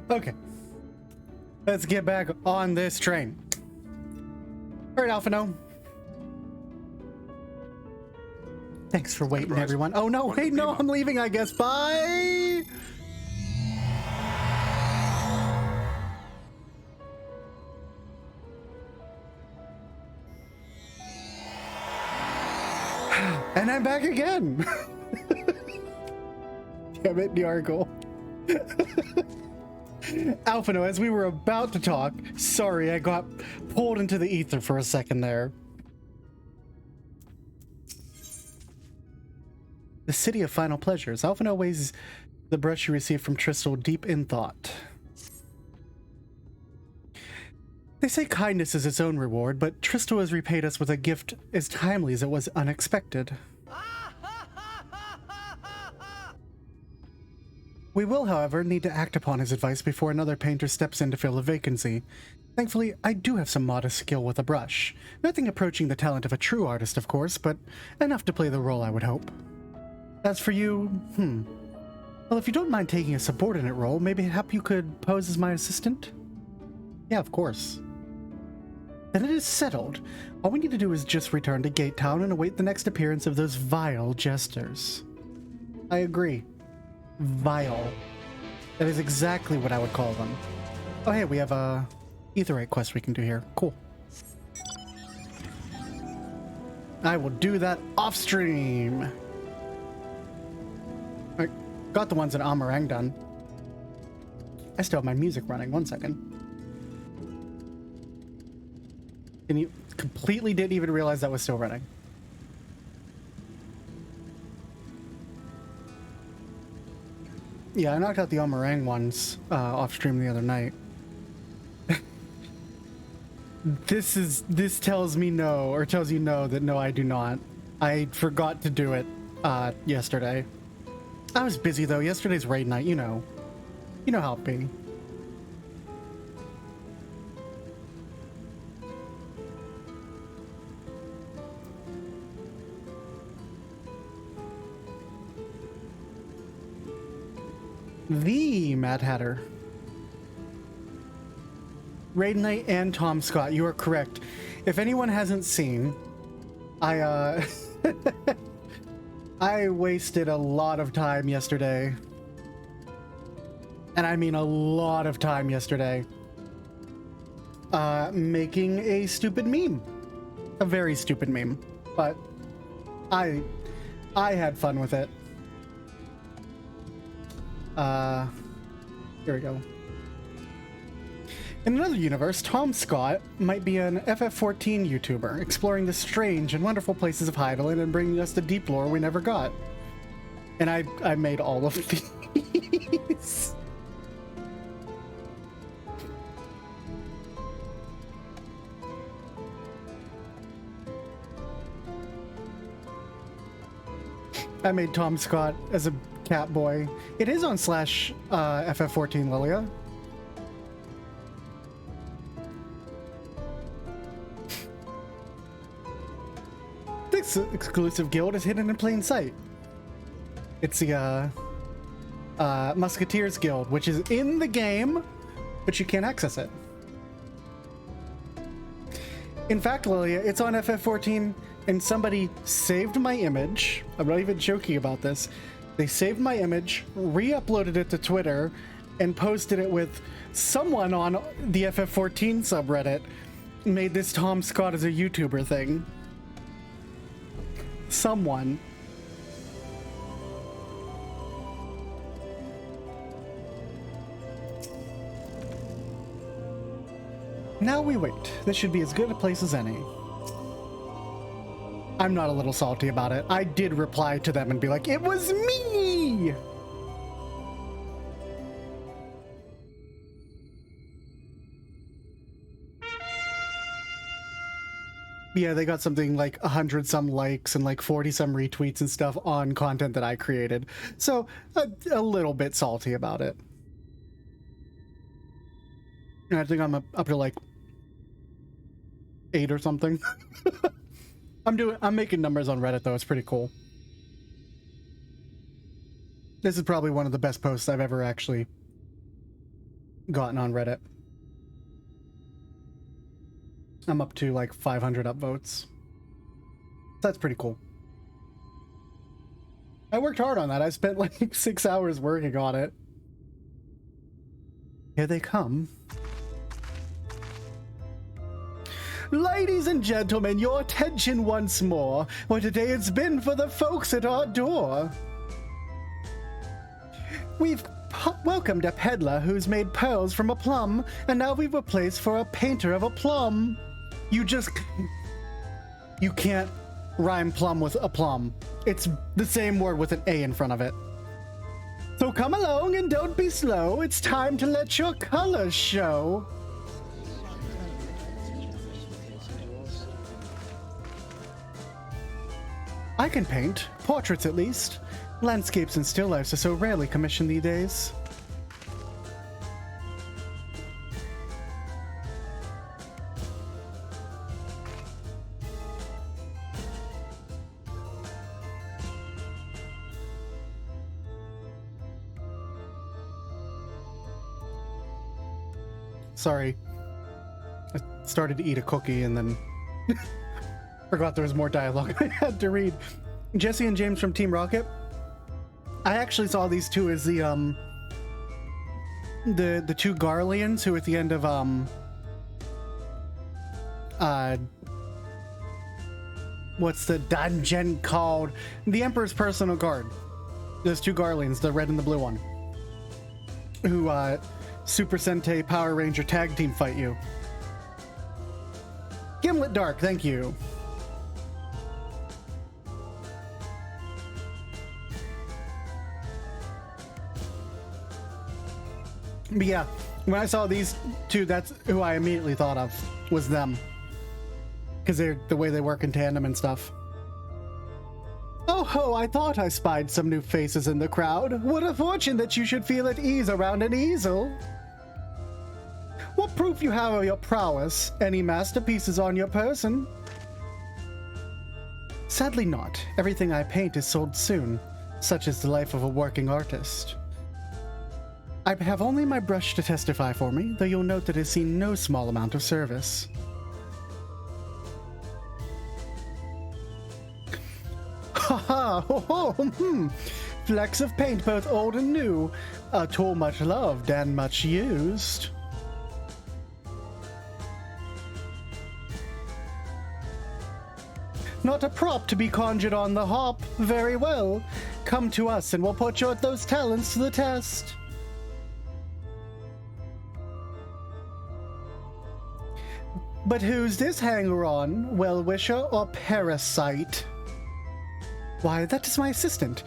Okay. Let's get back on this train. All right, Alphino. Thanks for waiting, everyone. Oh, no. Wait, no. I'm leaving, I guess. Bye. And I'm back again. Damn it, Yargle. Alphino, as we were about to talk, sorry, I got pulled into the ether for a second there. The city of final pleasures. Alphino weighs the brush you received from Tristal deep in thought. They say kindness is its own reward, but Tristal has repaid us with a gift as timely as it was unexpected. We will, however, need to act upon his advice before another painter steps in to fill a vacancy. Thankfully, I do have some modest skill with a brush. Nothing approaching the talent of a true artist, of course, but enough to play the role, I would hope. As for you, well, if you don't mind taking a subordinate role, maybe you could pose as my assistant? Yeah, of course. Then it is settled. All we need to do is just return to Gate Town and await the next appearance of those vile jesters. I agree. Vile. That is exactly what I would call them. Oh, hey, we have a Aetheryte quest we can do here. Cool. I will do that off stream. I got the ones in Amarang done. I still have my music running. 1 second. And you completely didn't even realize that was still running. Yeah, I knocked out the Amarang ones off stream the other night. This tells me no, or tells you no, that no, I do not. I forgot to do it yesterday. I was busy though. Yesterday's raid night, you know. You know how it be. The Mad Hatter. Raid Knight and Tom Scott, you are correct. If anyone hasn't seen, I I wasted a lot of time yesterday. And I mean a lot of time yesterday. Making a stupid meme. A very stupid meme. But I had fun with it. Here we go. In another universe, Tom Scott might be an FF14 YouTuber, exploring the strange and wonderful places of Hydaelyn and bringing us the deep lore we never got. And I made all of these. I made Tom Scott as a cat boy. It is on slash FF14 Lilia. This exclusive guild is hidden in plain sight. It's the Musketeers Guild, which is in the game, but you can't access it. In fact, Lilia, it's on FF14, and somebody saved my image. I'm not even joking about this. They saved my image, re-uploaded it to Twitter, and posted it with someone on the FF14 subreddit. Made this Tom Scott as a YouTuber thing. Someone. Now we wait. This should be as good a place as any. I'm not a little salty about it. I did reply to them and be like, it was me! Yeah, they got something like 100 some likes and like 40 some retweets and stuff on content that I created. So a little bit salty about it. And I think I'm up to like 8 or something. I'm making numbers on Reddit though. It's pretty cool. This is probably one of the best posts I've ever actually gotten on Reddit. I'm up to like 500 upvotes. That's pretty cool. I worked hard on that. I spent like 6 hours working on it. Here they come. Ladies and gentlemen, your attention once more. What a day it's been for the folks at our door. We've welcomed a peddler who's made pearls from a plum, and now we've replaced for a painter of a plum. You can't rhyme plum with a plum. It's the same word with an A in front of it. So come along and don't be slow. It's time to let your colors show. I can paint, portraits at least. Landscapes and still lifes are so rarely commissioned these days. Sorry. I started to eat a cookie and then forgot there was more dialogue I had to read. Jesse and James from Team Rocket. I actually saw these two as the two Garleans who at the end of what's the dungeon called? The Emperor's Personal Guard. Those two Garleans, the red and the blue one. Who Super Sentai Power Ranger tag team fight you. Gimlet Dark, thank you. But yeah, when I saw these two, that's who I immediately thought of, was them. Because they're the way they work in tandem and stuff. Oh ho, I thought I spied some new faces in the crowd. What a fortune that you should feel at ease around an easel. What proof you have of your prowess? Any masterpieces on your person? Sadly not. Everything I paint is sold soon. Such is the life of a working artist. I have only my brush to testify for me, though you'll note that it has seen no small amount of service. Ha ha, ho ho, Flecks of paint both old and new, a tool much loved and much used. Not a prop to be conjured on the hop. Very well. Come to us and we'll put your those talents to the test. But who's this hanger-on? Well-wisher or parasite? Why, that is my assistant.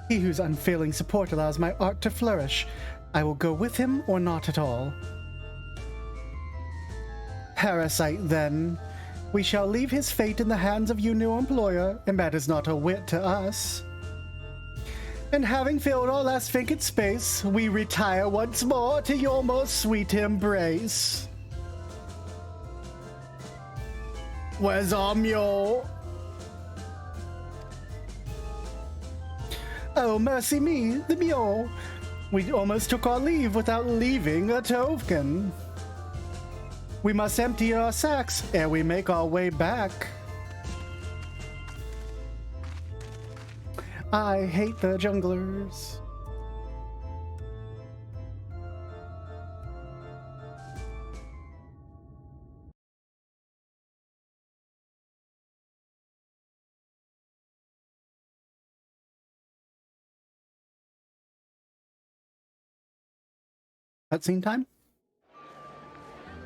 He whose unfailing support allows my art to flourish. I will go with him or not at all. Parasite, then. We shall leave his fate in the hands of your new employer, and that is not a whit to us. And having filled our last vacant space, we retire once more to your most sweet embrace. Where's our mule? Oh, mercy me, the mule. We almost took our leave without leaving a token. We must empty our sacks ere we make our way back. I hate the junglers. Cutscene time?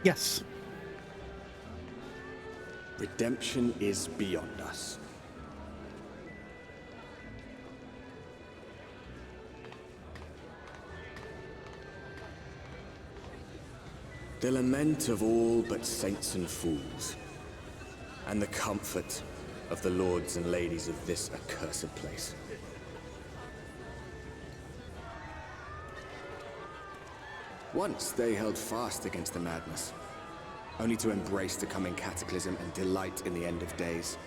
Yes. Redemption is beyond us. The lament of all but saints and fools, and the comfort of the lords and ladies of this accursed place. Once they held fast against the madness, only to embrace the coming cataclysm and delight in the end of days.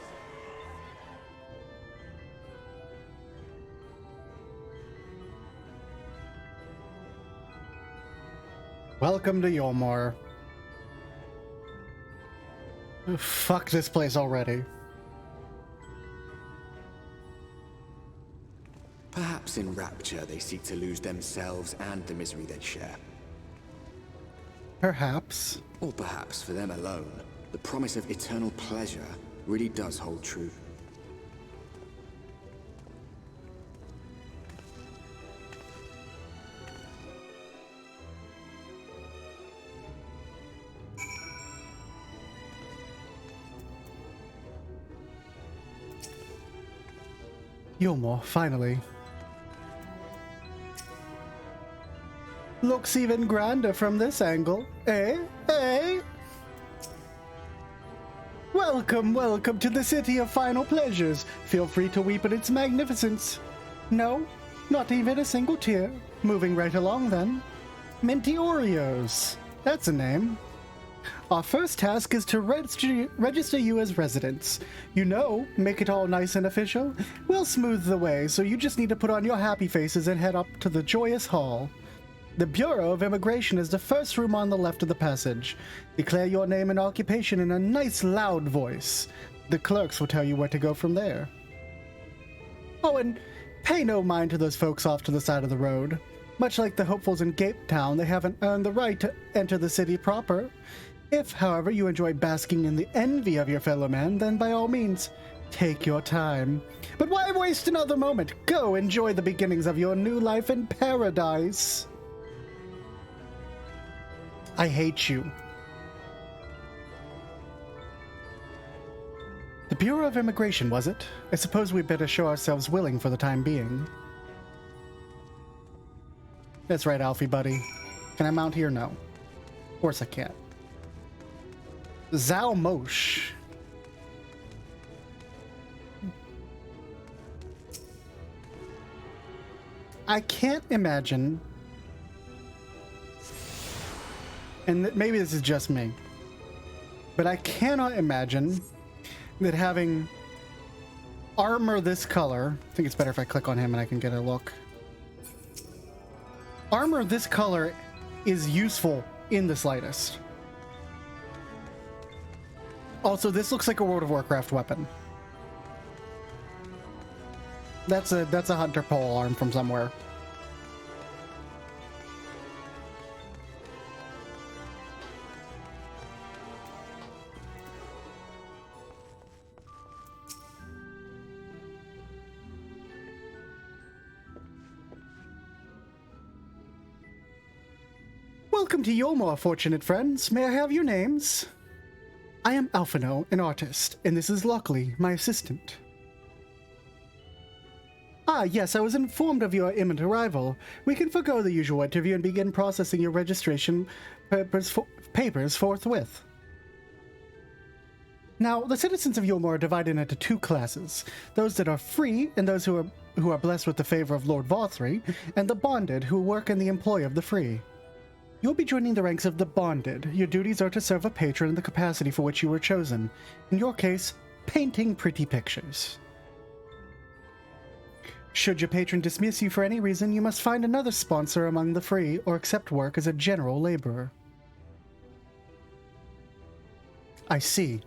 Welcome to Yolmor. Fuck this place already. Perhaps in rapture they seek to lose themselves and the misery they share. Perhaps. Or perhaps for them alone, the promise of eternal pleasure really does hold true. Yolmor, finally. Looks even grander from this angle, eh? Eh? Welcome, welcome to the city of final pleasures. Feel free to weep at its magnificence. No, not even a single tear. Moving right along then. Minty Oreos. That's a name. Our first task is to register you as residents. You know, make it all nice and official. We'll smooth the way, so you just need to put on your happy faces and head up to the Joyous Hall. The Bureau of Immigration is the first room on the left of the passage. Declare your name and occupation in a nice loud voice. The clerks will tell you where to go from there. Oh, and pay no mind to those folks off to the side of the road. Much like the hopefuls in Gape Town, they haven't earned the right to enter the city proper. If, however, you enjoy basking in the envy of your fellow man, then by all means, take your time. But why waste another moment? Go enjoy the beginnings of your new life in paradise. I hate you. The Bureau of Immigration, was it? I suppose we'd better show ourselves willing for the time being. That's right, Alfie, buddy. Can I mount here? No. Of course I can't. Zhao Mosh. I can't imagine, and maybe this is just me, but I cannot imagine that having armor this color, I think it's better if I click on him and I can get a look. Armor this color is useful in the slightest. Also, this looks like a World of Warcraft weapon. That's a hunter pole arm from somewhere. Welcome to Yolmor, fortunate friends. May I have your names? I am Alphino, an artist, and this is Lockely, my assistant. Ah, yes, I was informed of your imminent arrival. We can forgo the usual interview and begin processing your registration papers forthwith. Now, the citizens of Yolmor are divided into two classes. Those that are free, and those who are blessed with the favor of Lord Vothry, and the bonded, who work in the employ of the free. You'll be joining the ranks of the bonded. Your duties are to serve a patron in the capacity for which you were chosen. In your case, painting pretty pictures. Should your patron dismiss you for any reason, you must find another sponsor among the free or accept work as a general laborer. I see.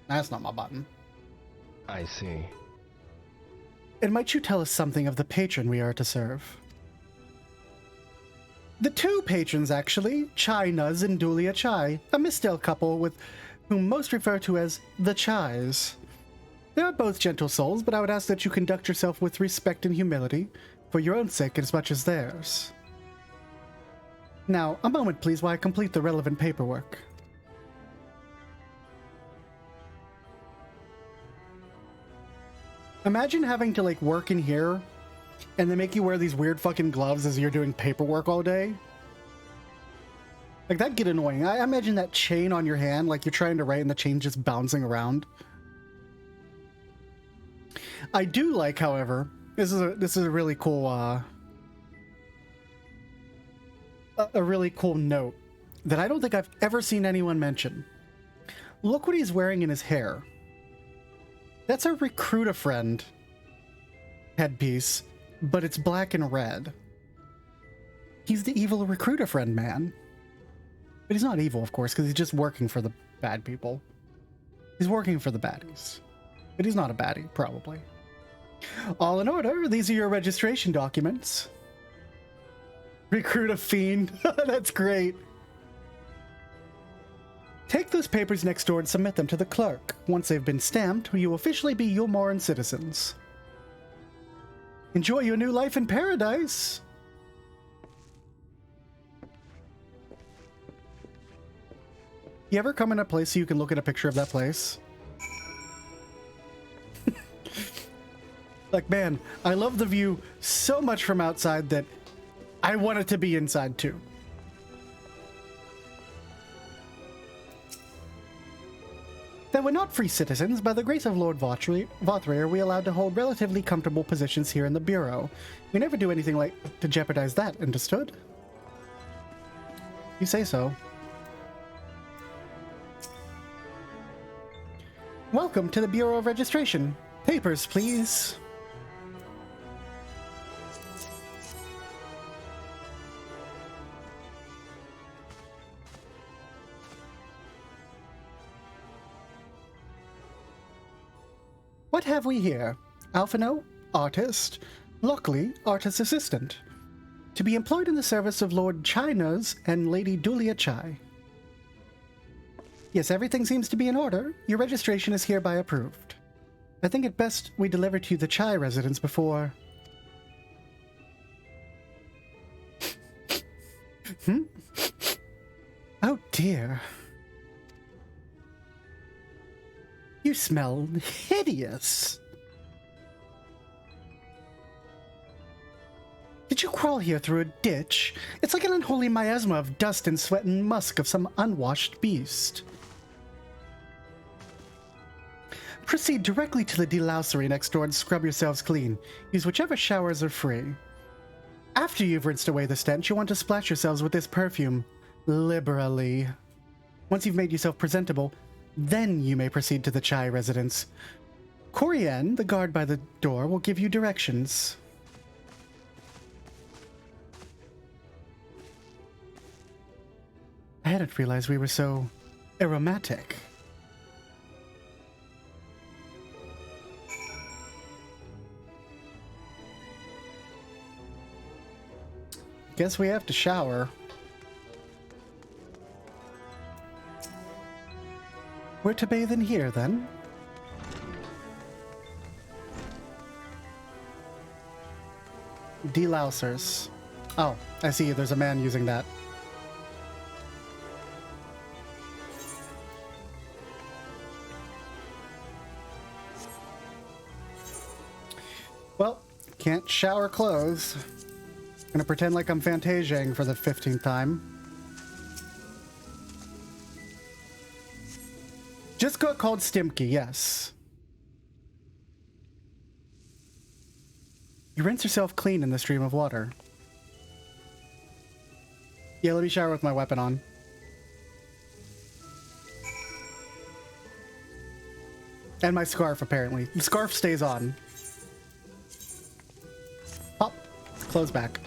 That's not my button. I see. And might you tell us something of the patron we are to serve? The two patrons, actually, Chai Nuz and Dulia Chai, a Mistel couple with whom most refer to as the Chais. They are both gentle souls, but I would ask that you conduct yourself with respect and humility, for your own sake as much as theirs. Now, a moment please while I complete the relevant paperwork. Imagine having to, like, work in here, and they make you wear these weird fucking gloves as you're doing paperwork all day. Like, that'd get annoying. I imagine that chain on your hand, like you're trying to write and the chain just bouncing around. I do like, however, this is a really cool, a really cool note that I don't think I've ever seen anyone mention. Look what he's wearing in his hair. That's a Recruit-A-Friend headpiece. but it's black and red. He's the evil recruiter friend man. But he's not evil, of course, because he's just working for the bad people. He's working for the baddies. But he's not a baddie, probably. All in order. These are your registration documents. Recruit a fiend. That's great. Take those papers next door and submit them to the clerk. Once they've been stamped, you will officially be Yulmoran citizens. Enjoy your new life in paradise. You ever come in a place so you can look at a picture of that place? Like, man, I love the view so much from outside that I want it to be inside too. That we're not free citizens, by the grace of Lord Vothray are we allowed to hold relatively comfortable positions here in the Bureau. We never do anything like to jeopardize that, understood? You say so. Welcome to the Bureau of Registration. Papers, please. What have we here? Alphino, artist. Lockely, artist assistant. To be employed in the service of Lord China's and Lady Dulia Chai. Yes, everything seems to be in order. Your registration is hereby approved. I think it best we deliver to you the Chai residence before... Oh dear. You smell hideous. Did you crawl here through a ditch? It's like an unholy miasma of dust and sweat and musk of some unwashed beast. Proceed directly to the delousery next door and scrub yourselves clean. Use whichever showers are free. After you've rinsed away the stench, you'll want to splash yourselves with this perfume liberally. Once you've made yourself presentable, then you may proceed to the Chai residence. Corian, the guard by the door, will give you directions. I hadn't realized we were so aromatic. Guess we have to shower. We're to bathe in here, then? Delousers. Oh, I see. There's a man using that. Well, can't shower clothes. Gonna pretend like I'm Fantasiaing for the 15th time. Just got called Stimky, yes. You rinse yourself clean in the stream of water. Yeah, let me shower with my weapon on. And my scarf, apparently. The scarf stays on. Pop. Close back.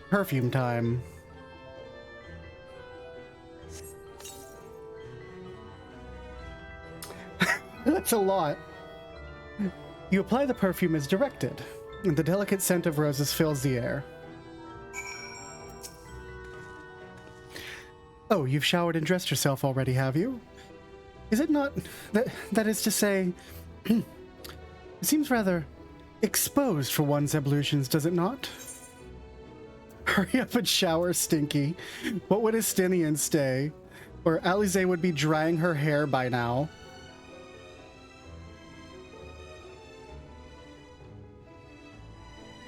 Perfume time. That's a lot. You apply the perfume as directed, and the delicate scent of roses fills the air. Oh, you've showered and dressed yourself already, have you? Is it not... That is to say... it seems rather exposed for one's ablutions, does it not? Hurry up and shower, Stinky. What would Estinian stay? Or Alize would be drying her hair by now.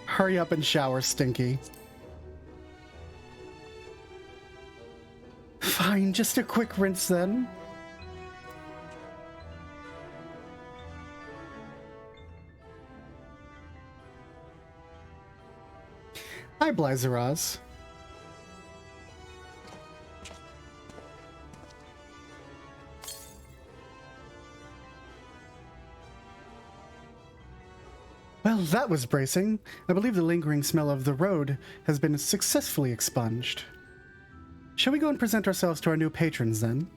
Hurry up and shower, Stinky. Fine, just a quick rinse then. Hi, Blizeraz. That was bracing. I believe the lingering smell of the road has been successfully expunged. Shall we go and present ourselves to our new patrons, then?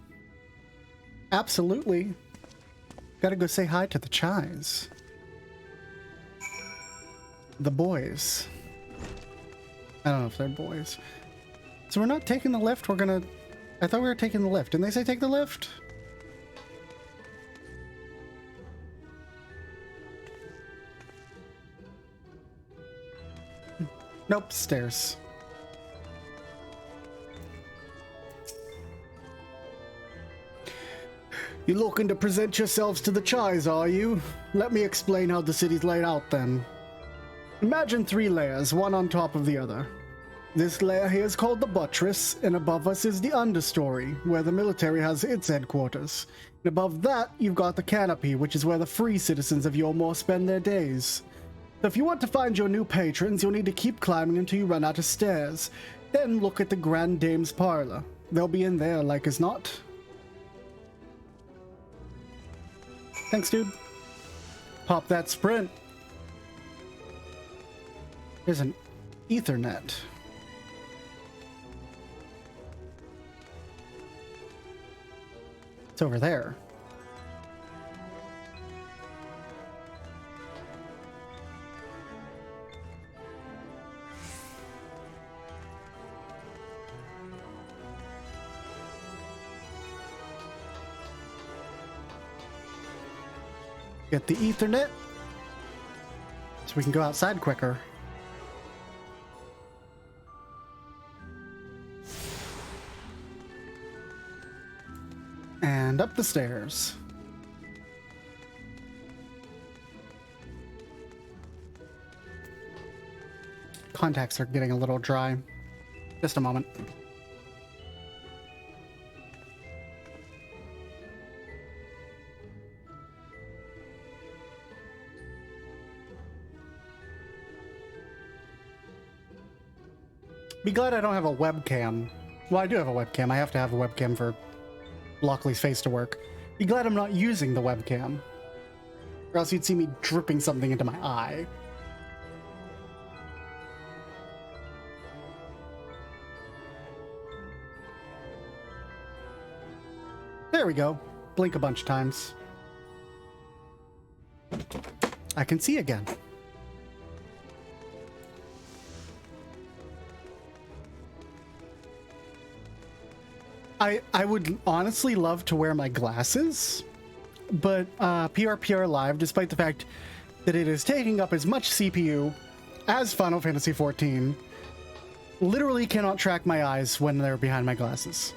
Absolutely. Gotta go say hi to the Chais. The boys. I don't know if they're boys. So we're not taking the lift, we're gonna... I thought we were taking the lift. Didn't they say take the lift? Nope, stairs. You looking to present yourselves to the Chais, are you? Let me explain how the city's laid out, then. Imagine 3 layers, one on top of the other. This layer here is called the buttress, and above us is the understory, where the military has its headquarters. And above that, you've got the canopy, which is where the free citizens of Yormore spend their days. So if you want to find your new patrons, you'll need to keep climbing until you run out of stairs. Then look at the Grand Dame's parlor. They'll be in there like as not. Thanks, dude. Pop that sprint. There's an Ethernet. It's over there. Get the Ethernet so we can go outside quicker. And up the stairs. Contacts are getting a little dry. Just a moment. Be glad I don't have a webcam. Well, I do have a webcam. I have to have a webcam for Lockely's face to work. Be glad I'm not using the webcam. Or else you'd see me dripping something into my eye. There we go. Blink a bunch of times. I can see again. I would honestly love to wear my glasses, but PRPR Live, despite the fact that it is taking up as much CPU as Final Fantasy XIV, literally cannot track my eyes when they're behind my glasses.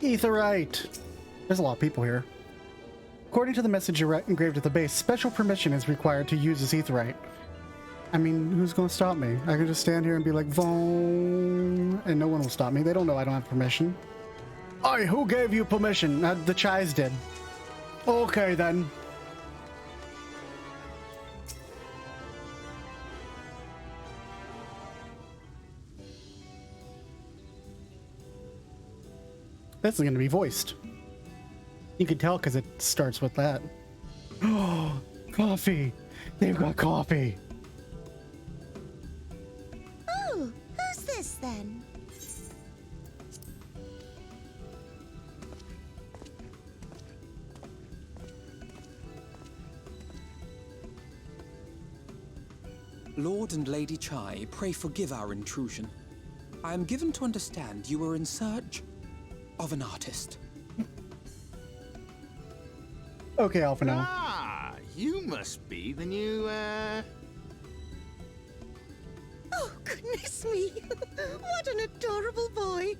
Aetherite! There's a lot of people here. According to the message engraved at the base, special permission is required to use this Aetherite. I mean, who's going to stop me? I could just stand here and be like, Voom, and no one will stop me. They don't know I don't have permission. Oi, who gave you permission? The Chais did. Okay, then. This is going to be voiced. You can tell because it starts with that. Oh, coffee. They've got coffee. Oh, who's this then? Lord and Lady Chai, pray forgive our intrusion. I am given to understand you were in search of an artist. Okay, Alphino. Ah, you must be the new, Oh, goodness me! What an adorable boy!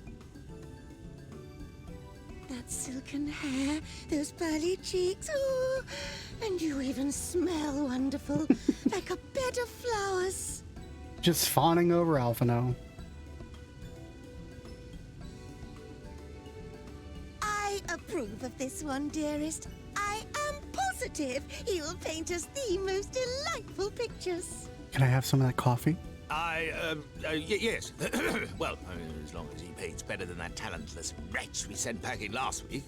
That silken hair, those pearly cheeks, oh, and you even smell wonderful, like a bed of flowers. Just fawning over Alphino. I approve of this one, dearest. I am positive he'll paint us the most delightful pictures. Can I have some of that coffee? Yes. Well, as long as he paints better than that talentless wretch we sent packing last week.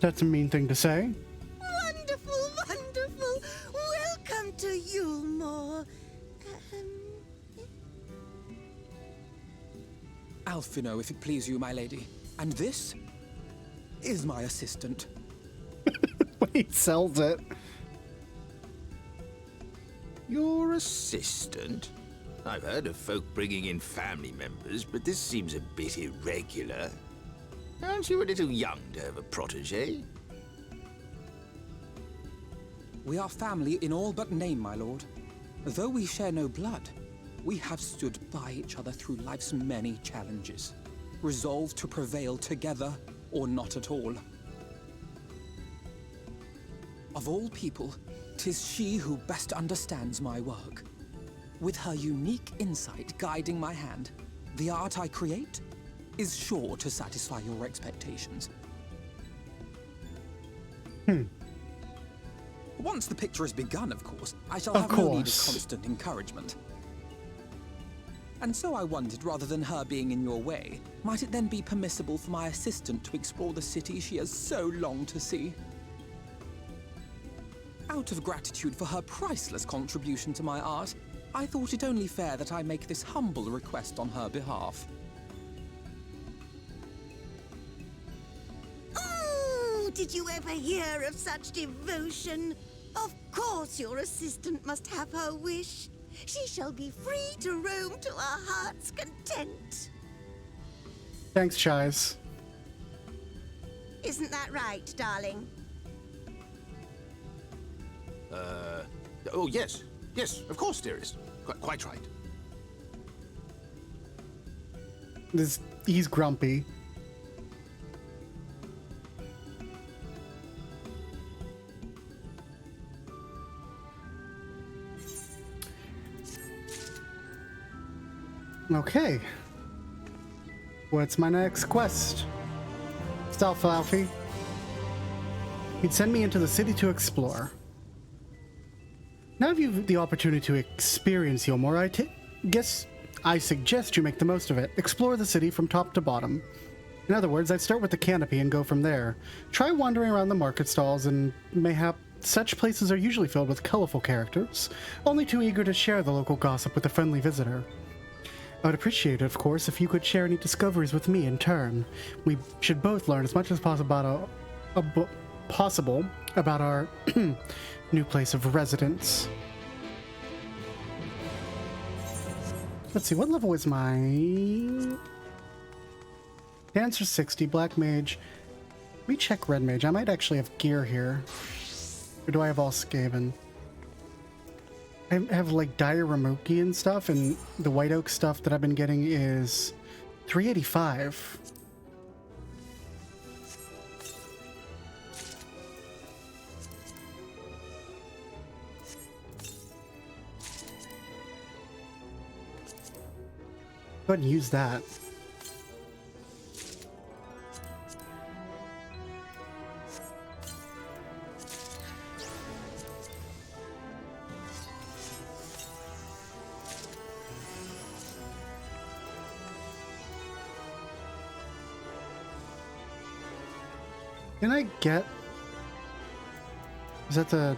That's a mean thing to say. Wonderful, wonderful. Welcome to Yulmore. Alphino, if it please you, my lady. And this is my assistant. He sells it. Your assistant? I've heard of folk bringing in family members, but this seems a bit irregular. Aren't you a little young to have a protege? We are family in all but name, my lord. Though we share no blood, we have stood by each other through life's many challenges, resolved to prevail together or not at all. Of all people, 'tis she who best understands my work. With her unique insight guiding my hand, the art I create is sure to satisfy your expectations. Once the picture is begun, of course, I shall have no need of constant encouragement. And so I wondered, rather than her being in your way, might it then be permissible for my assistant to explore the city she has so longed to see? Out of gratitude for her priceless contribution to my art, I thought it only fair that I make this humble request on her behalf. Oh, did you ever hear of such devotion? Of course your assistant must have her wish. She shall be free to roam to her heart's content. Thanks, Chais. Isn't that right, darling? Oh, yes. Yes, of course, dearest. Quite right. He's grumpy. Okay. What's my next quest? Stealth Alfie. He'd send me into the city to explore. Now that you've the opportunity to experience Yulmore, I suggest you make the most of it. Explore the city from top to bottom. In other words, I'd start with the canopy and go from there. Try wandering around the market stalls, and mayhap such places are usually filled with colorful characters, only too eager to share the local gossip with a friendly visitor. I would appreciate it, of course, if you could share any discoveries with me in turn. We should both learn as much as possible about our new place of residence. Let's see, what level is my... Dancer 60, Black Mage. Let me check Red Mage. I might actually have gear here. Or do I have all Skaven? I have like Dire Ramuki and stuff, and the White Oak stuff that I've been getting is 385. Go ahead and use that. Can I get... Is that the...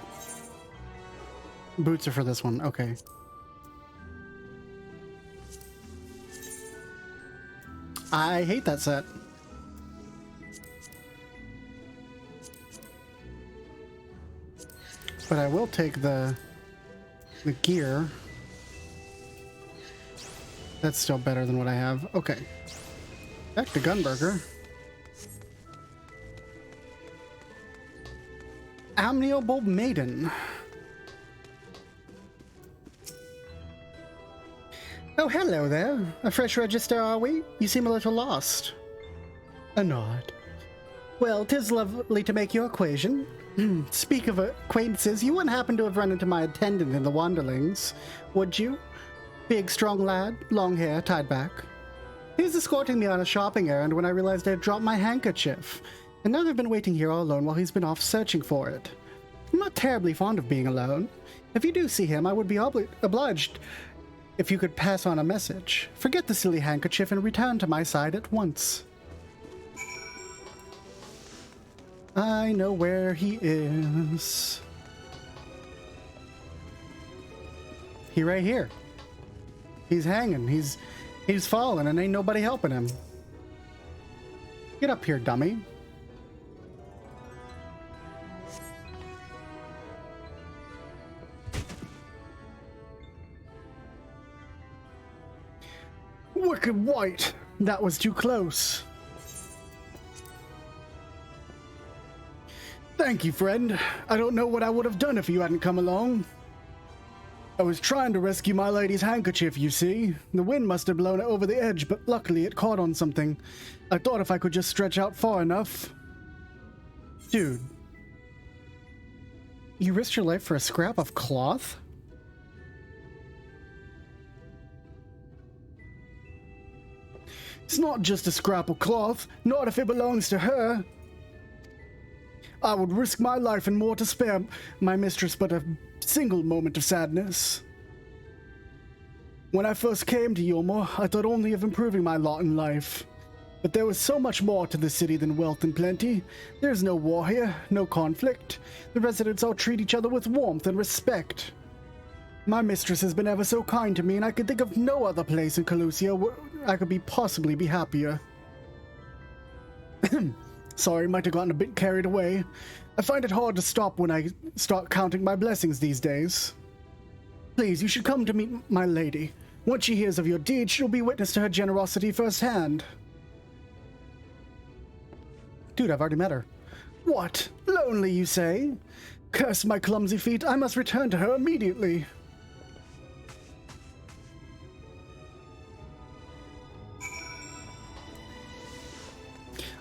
Boots are for this one, okay. I hate that set. But I will take the gear. That's still better than what I have. Okay. Back to Gunburger. Amiable Maiden. Oh, hello there. A fresh register, are we? You seem a little lost. A nod. Well, 'tis lovely to make your acquaintance. Speak of acquaintances, you wouldn't happen to have run into my attendant in the Wanderlings, would you? Big, strong lad, long hair, tied back. He was escorting me on a shopping errand when I realized I had dropped my handkerchief, and now I've been waiting here all alone while he's been off searching for it. I'm not terribly fond of being alone. If you do see him, I would be obliged if you could pass on a message. Forget the silly handkerchief and return to my side at once. I know where he is. He right here. He's hanging. He's falling and ain't nobody helping him. Get up here, dummy. Wicked white. That was too close. Thank you, friend. I don't know what I would have done if you hadn't come along. I was trying to rescue my lady's handkerchief, you see. The wind must have blown it over the edge, but luckily it caught on something. I thought if I could just stretch out far enough. Dude. You risked your life for a scrap of cloth? It's not just a scrap of cloth, not if it belongs to her. I would risk my life and more to spare my mistress but a single moment of sadness. When I first came to Yulmore, I thought only of improving my lot in life. But there was so much more to the city than wealth and plenty. There's no war here, no conflict. The residents all treat each other with warmth and respect. My mistress has been ever so kind to me, and I could think of no other place in Calusia where I could possibly be happier. Sorry, might have gotten a bit carried away. I find it hard to stop when I start counting my blessings these days. Please, you should come to meet my lady. Once she hears of your deed, she'll be witness to her generosity firsthand. Dude, I've already met her. What? Lonely, you say? Curse my clumsy feet, I must return to her immediately.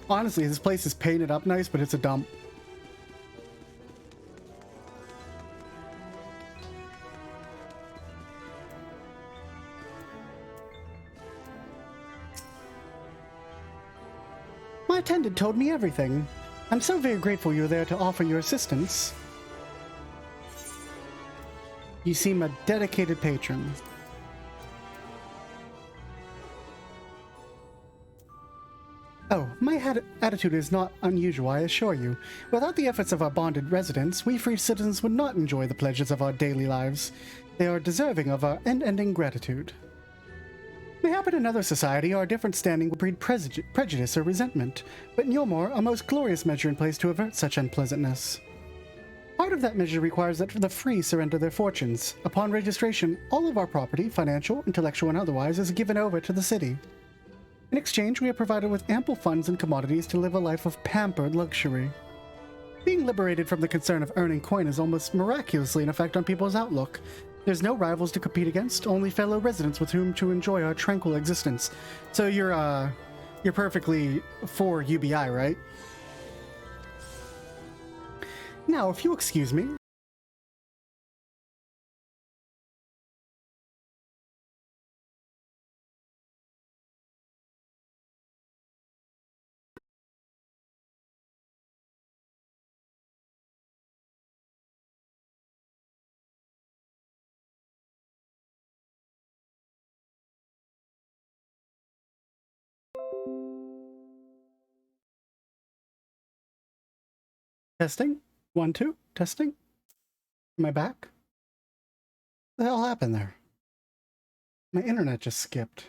Honestly, this place is painted up nice, but it's a dump. My attendant told me everything. I'm so very grateful you're there to offer your assistance. You seem a dedicated patron. Oh, my attitude is not unusual, I assure you. Without the efforts of our bonded residents, we free citizens would not enjoy the pleasures of our daily lives. They are deserving of our unending gratitude. Mayhap in another society, our different standing would breed prejudice or resentment, but in Yulmore, a most glorious measure in place to avert such unpleasantness. Part of that measure requires that the free surrender their fortunes. Upon registration, all of our property, financial, intellectual, and otherwise, is given over to the city. In exchange, we are provided with ample funds and commodities to live a life of pampered luxury. Being liberated from the concern of earning coin is almost miraculously an effect on people's outlook. There's no rivals to compete against, only fellow residents with whom to enjoy our tranquil existence. So you're perfectly for UBI, right? Now, if you excuse me... Testing? 1, 2, testing? Am I back? What the hell happened there? My internet just skipped.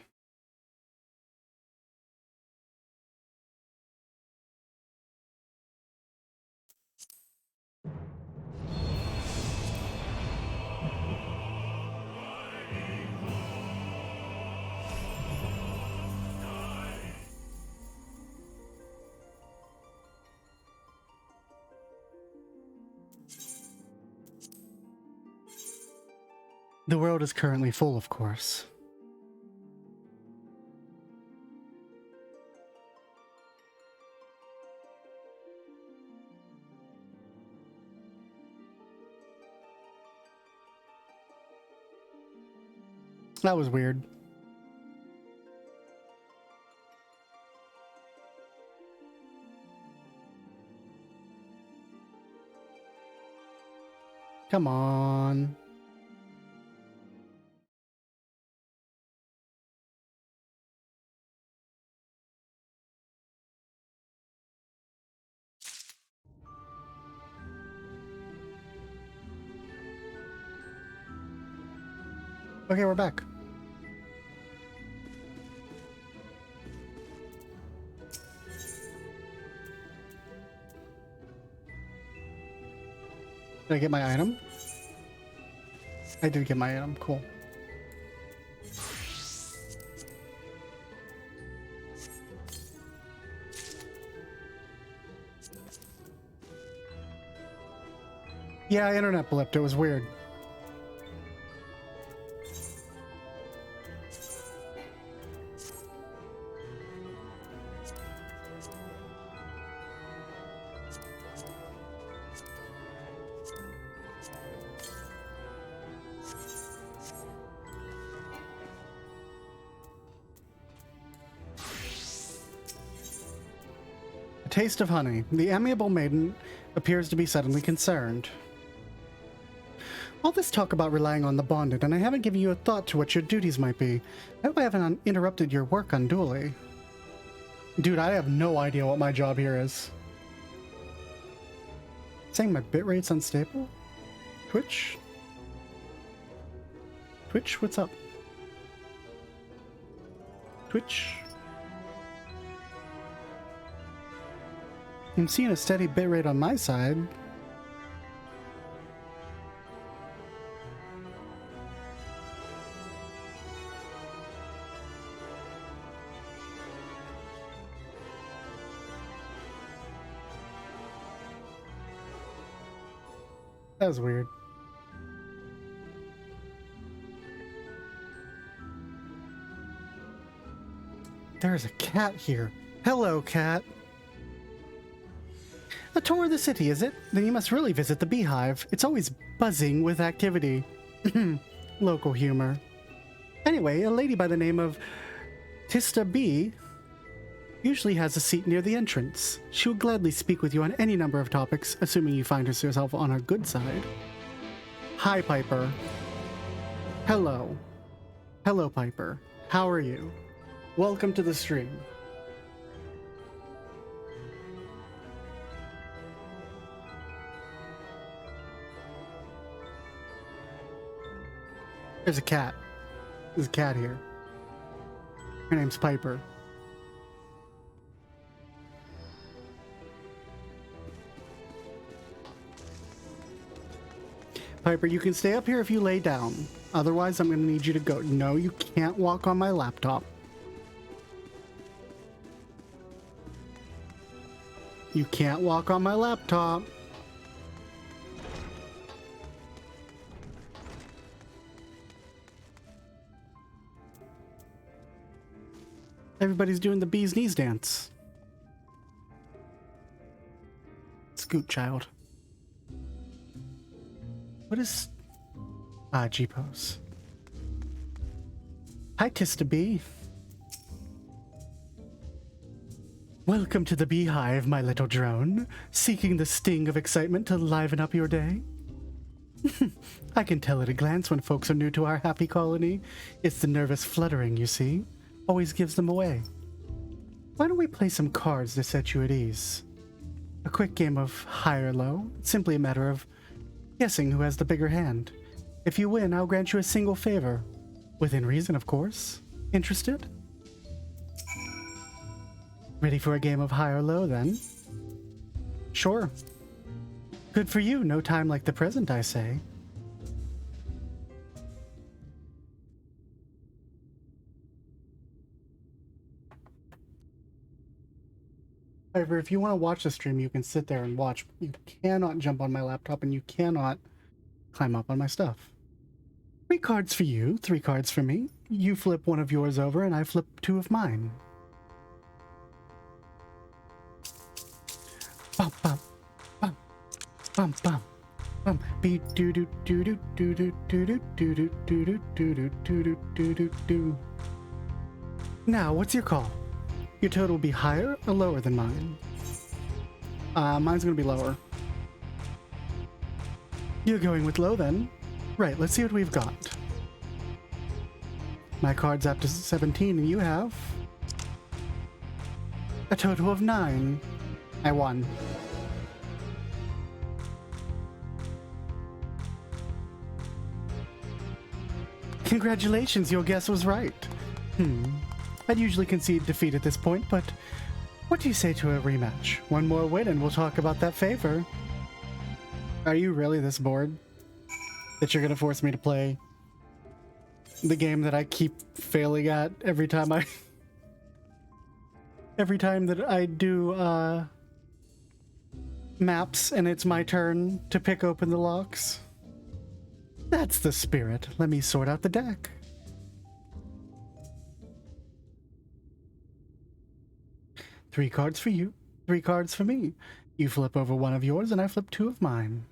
The world is currently full, of course. That was weird. Come on. Okay, we're back. Did I get my item? I did get my item. Cool. Yeah, internet blipped. It was weird. A taste of honey. The amiable maiden appears to be suddenly concerned. All this talk about relying on the bonded, and I haven't given you a thought to what your duties might be. I hope I haven't interrupted your work unduly. Dude, I have no idea what my job here is. Saying my bitrate's unstable? Twitch? Twitch, what's up? Twitch? I'm seeing a steady bitrate on my side. That was weird. There's a cat here. Hello, cat. A tour of the city, is it? Then you must really visit the beehive. It's always buzzing with activity. Local humor. Anyway, a lady by the name of Tista B usually has a seat near the entrance. She will gladly speak with you on any number of topics, assuming you find yourself on her good side. Hi, Piper. Hello. Hello, Piper. How are you? Welcome to the stream. There's a cat. There's a cat here. Her name's Piper. Piper, you can stay up here if you lay down. Otherwise, I'm going to need you to go. No, you can't walk on my laptop. You can't walk on my laptop. Everybody's doing the bee's knees dance. Scoot, child. What is... Ah, G-pose. Hi, Tista B. Welcome to the beehive, my little drone. Seeking the sting of excitement to liven up your day? I can tell at a glance when folks are new to our happy colony. It's the nervous fluttering, you see. Always gives them away. Why don't we play some cards to set you at ease? A quick game of high or low. It's simply a matter of guessing who has the bigger hand. If you win, I'll grant you a single favor. Within reason, of course. Interested? Ready for a game of high or low, then? Sure. Good for you. No time like the present, I say. However, if you want to watch the stream, you can sit there and watch. You cannot jump on my laptop, and you cannot climb up on my stuff. 3 cards for you, 3 cards for me. You flip one of yours over, and I flip 2 of mine. Bum bum bum bum bum bum. Be do do do do do do do do do do do do do do do do. Now, what's your call? Your total will be higher or lower than mine? Mine's gonna be lower. You're going with low then? Right, let's see what we've got. My card's up to 17 and you have... a total of 9. I won. Congratulations, your guess was right. I'd usually concede defeat at this point, but what do you say to a rematch? One more win and we'll talk about that favor. Are you really this bored that you're gonna force me to play the game that I keep failing at every time every time that I do maps and it's my turn to pick open the locks? That's the spirit. Let me sort out the deck. Three cards for you, 3 cards for me. You flip over one of yours and I flip 2 of mine.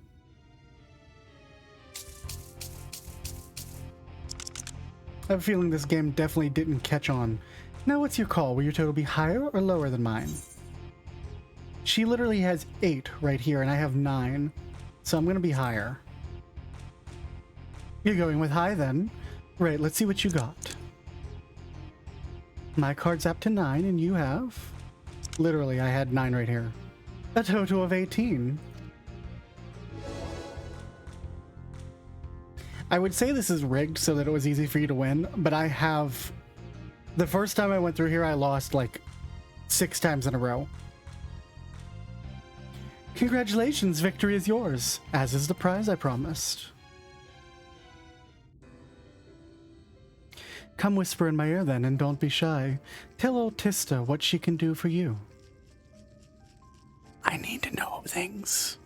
I have a feeling this game definitely didn't catch on. Now what's your call? Will your total be higher or lower than mine? She literally has 8 right here and I have 9. So I'm going to be higher. You're going with high then? Right, let's see what you got. My card's up to 9 and you have... Literally, I had 9 right here. A total of 18. I would say this is rigged so that it was easy for you to win, but I have... The first time I went through here, I lost like 6 times in a row. Congratulations, victory is yours, as is the prize I promised. Come whisper in my ear then, and don't be shy. Tell old Tista what she can do for you. I need to know things.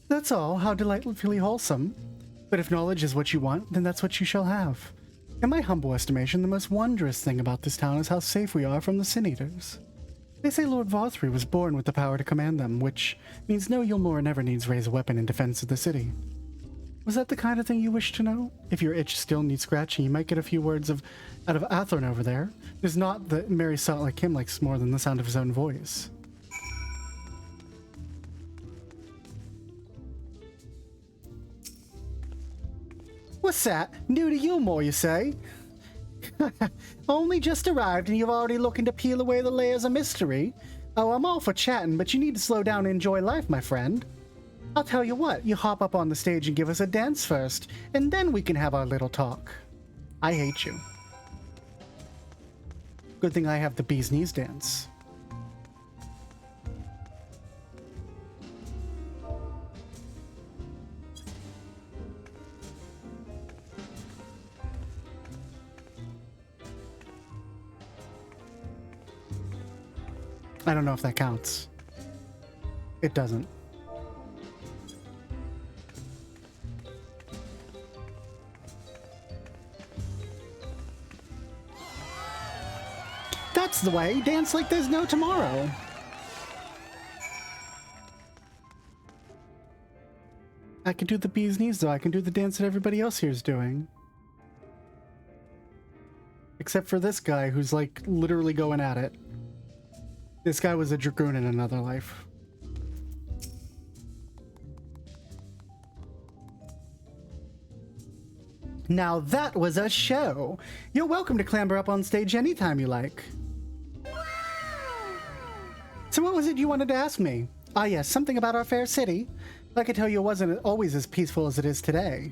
That's all. How delightfully wholesome. But if knowledge is what you want, then that's what you shall have. In my humble estimation, the most wondrous thing about this town is how safe we are from the Sin Eaters. They say Lord Vothry was born with the power to command them, which means no Yulmore never needs raise a weapon in defense of the city. Was that the kind of thing you wish to know? If your itch still needs scratching, you might get a few words out of Athorn over there. It's not that Mary saw it like him likes more than the sound of his own voice. What's that? New to Yulmore, you say? Only just arrived and you're already looking to peel away the layers of mystery? Oh, I'm all for chatting, but you need to slow down and enjoy life, my friend. I'll tell you what, you hop up on the stage and give us a dance first, and then we can have our little talk. I hate you. Good thing I have the bee's knees dance. I don't know if that counts. It doesn't. That's the way. Dance like there's no tomorrow. I can do the bee's knees, though. I can do the dance that everybody else here is doing. Except for this guy who's, like, literally going at it. This guy was a dragoon in another life. Now that was a show. You're welcome to clamber up on stage anytime you like. So what was it you wanted to ask me? Ah yes, something about our fair city. I could tell you it wasn't always as peaceful as it is today.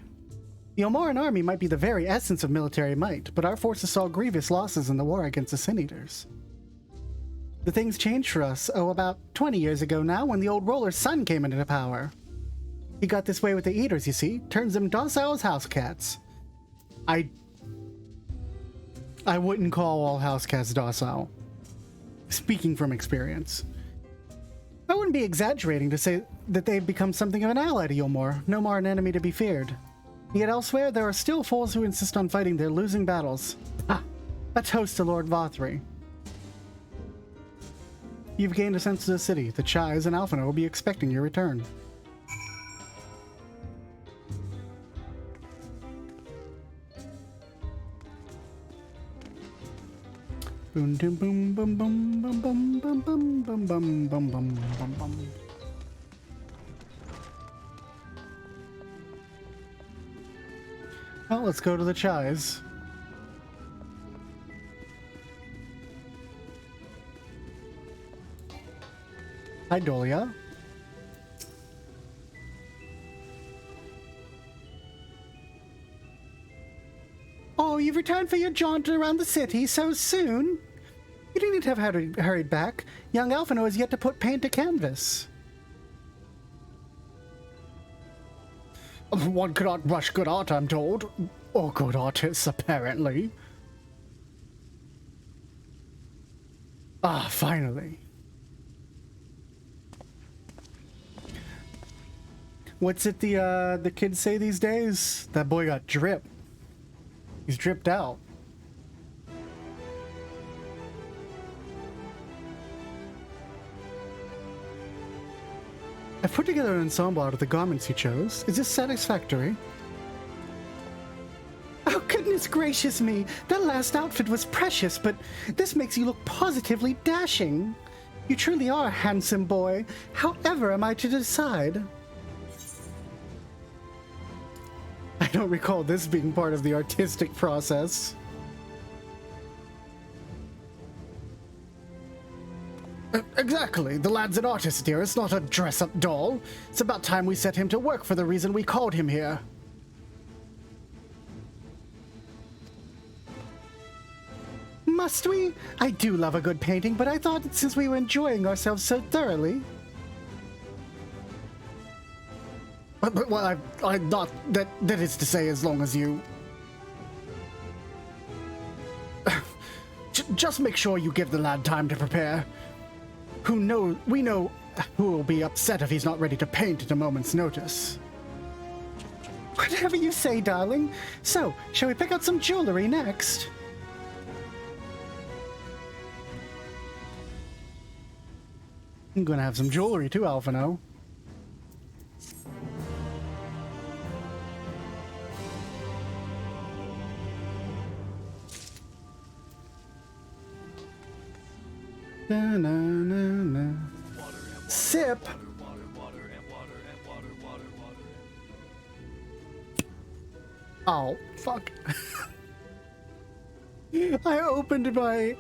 The Omoran army might be the very essence of military might, but our forces saw grievous losses in the war against the Sin Eaters. The things changed for us, about 20 years ago now, when the old ruler's son came into power. He got this way with the Eaters, you see, turns them docile as house cats. I wouldn't call all house cats docile. Speaking from experience. I wouldn't be exaggerating to say that they've become something of an ally to Yulmore, no more an enemy to be feared. Yet elsewhere, there are still fools who insist on fighting their losing battles. Ah, a toast to Lord Vothry. You've gained a sense of the city. The Chais and Alphina will be expecting your return. Boom, boom, boom, boom, boom, boom, boom, boom, boom, boom, boom, boom, boom, boom, boom. Well, let's go to the Chais. Hi, Dolia. Oh, you've returned for your jaunt around the city so soon? You didn't have hurried back. Young Alphino has yet to put paint to canvas. One cannot rush good art, I'm told. Or good artists, apparently. Ah, finally. What's it the kids say these days? That boy got drip. He's dripped out. I've put together an ensemble out of the garments you chose. Is this satisfactory? Oh, goodness gracious me! That last outfit was precious, but this makes you look positively dashing. You truly are a handsome boy. However am I to decide? I don't recall this being part of the artistic process. Exactly. The lad's an artist, dearest, not a dress-up doll. It's about time we set him to work for the reason we called him here. Must we? I do love a good painting, but I thought that since we were enjoying ourselves so thoroughly... Well, I'm not... That is to say, as long as you... Just make sure you give the lad time to prepare. We know who will be upset if he's not ready to paint at a moment's notice. Whatever you say, darling. So, shall we pick out some jewelry next? I'm gonna have some jewelry too, Alphino. Na, na, na, na. Sip. Oh, fuck. I opened my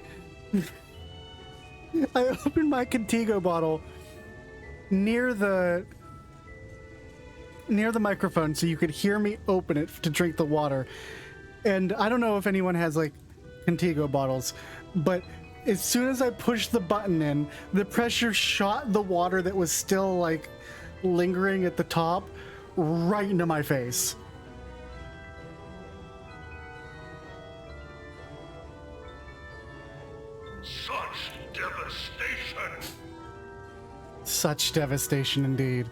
Contigo bottle near the microphone so you could hear me open it to drink the water. And I don't know if anyone has like Contigo bottles, but as soon as I pushed the button in, the pressure shot the water that was still like lingering at the top right into my face. Such devastation! Such devastation indeed.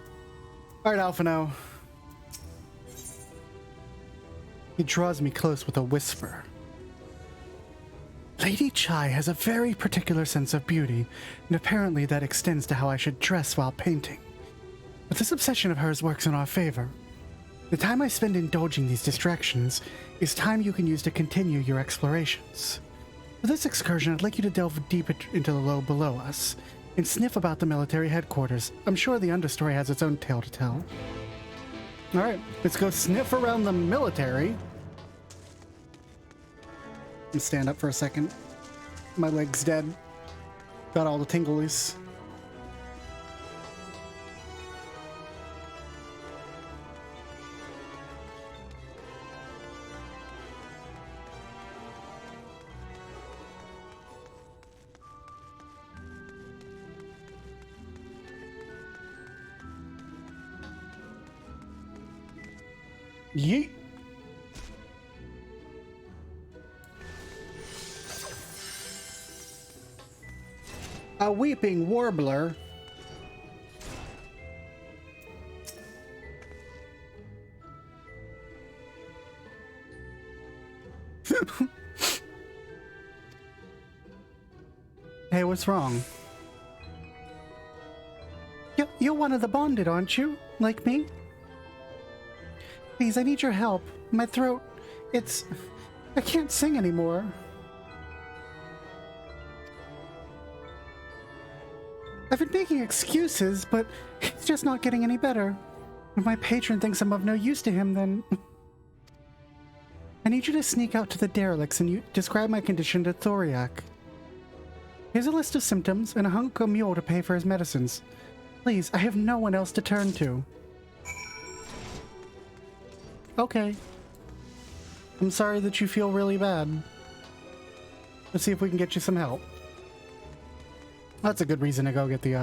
Alright, Alphino. He draws me close with a whisper. Lady Chai has a very particular sense of beauty, and apparently that extends to how I should dress while painting. But this obsession of hers works in our favor. The time I spend indulging these distractions is time you can use to continue your explorations. For this excursion, I'd like you to delve deep into the lobe below us, and sniff about the military headquarters. I'm sure the understory has its own tale to tell. Alright, let's go sniff around the military. And stand up for a second. My leg's dead. Got all the tinglies. Yeet. A weeping warbler. Hey, what's wrong? You're one of the bonded, aren't you? Like me? Please, I need your help. My throat, I can't sing anymore. I've been making excuses, but it's just not getting any better. If my patron thinks I'm of no use to him, then... I need you to sneak out to the derelicts and describe my condition to Thoriak. Here's a list of symptoms and a hunk of mule to pay for his medicines. Please, I have no one else to turn to. Okay. I'm sorry that you feel really bad. Let's see if we can get you some help. That's a good reason to go get the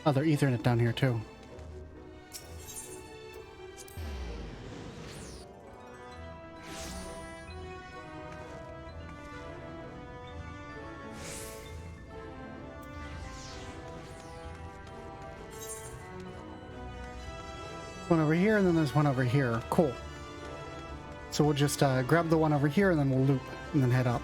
other Ethernet down here too. One over here, and then there's one over here. Cool. So we'll just grab the one over here, and then we'll loop, and then head up.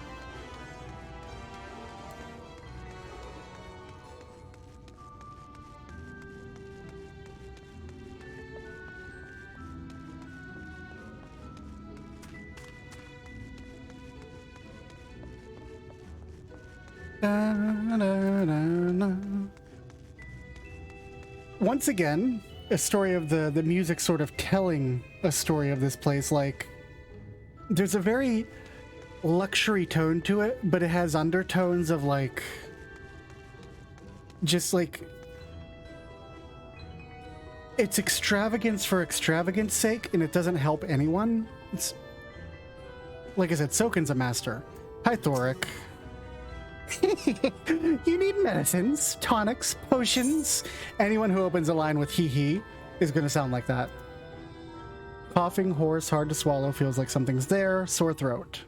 Once again, a story of the music sort of telling a story of this place. Like, there's a very luxury tone to it, but it has undertones of like, just like, it's extravagance for extravagance sake, and it doesn't help anyone. It's, like I said, Soken's a master. Hi, Thoric. You need medicines, tonics, potions. Anyone who opens a line with hee is going to sound like that. Coughing, hoarse, hard to swallow, feels like something's there, sore throat.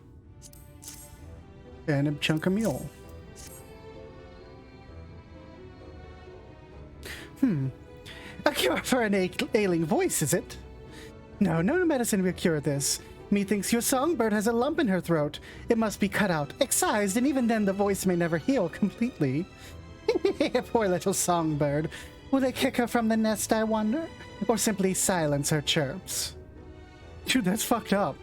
And a chunk of mule. A cure for an ailing voice, is it? No medicine will cure this. Methinks your songbird has a lump in her throat. It must be cut out, excised, and even then the voice may never heal completely. Poor little songbird. Will they kick her from the nest, I wonder? Or simply silence her chirps? Dude, that's fucked up.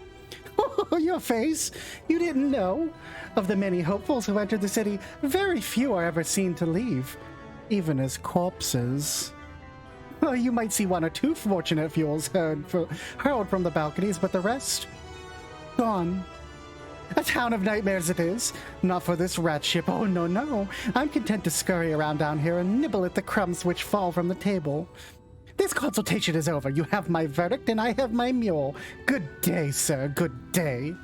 Oh, your face. You didn't know? Of the many hopefuls who entered the city, very few are ever seen to leave, even as corpses. Well, you might see one or two fortunate fools hurled from the balconies, but the rest? Gone. A town of nightmares it is. Not for this rat ship, oh no. I'm content to scurry around down here and nibble at the crumbs which fall from the table. This consultation is over. You have my verdict and I have my mule. Good day, sir, good day.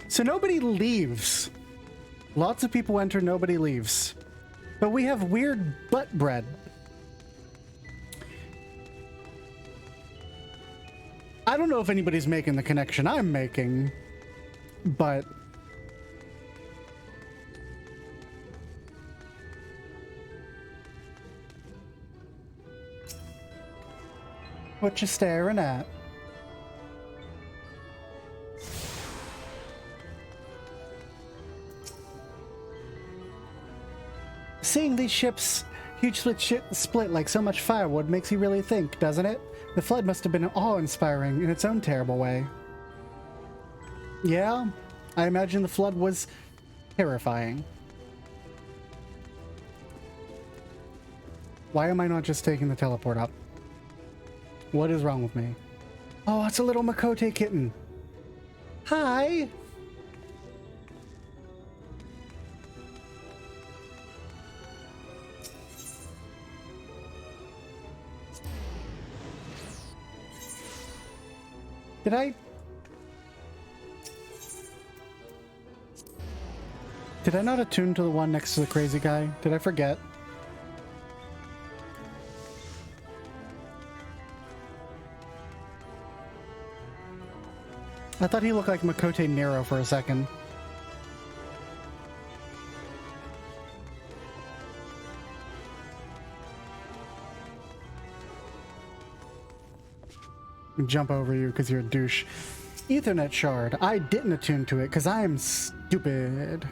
So nobody leaves. Lots of people enter, nobody leaves. But we have weird butt bread. I don't know if anybody's making the connection I'm making, but what you staring at? Seeing these ships huge split like so much firewood makes you really think, doesn't it? The flood must have been awe-inspiring in its own terrible way. Yeah, I imagine the flood was terrifying. Why am I not just taking the teleport up? What is wrong with me? Oh, it's a little Makote kitten. Hi! Did I not attune to the one next to the crazy guy? Did I forget? I thought he looked like Makote Nero for a second. Jump over you because you're a douche. Ethernet shard. I didn't attune to it because I'm stupid.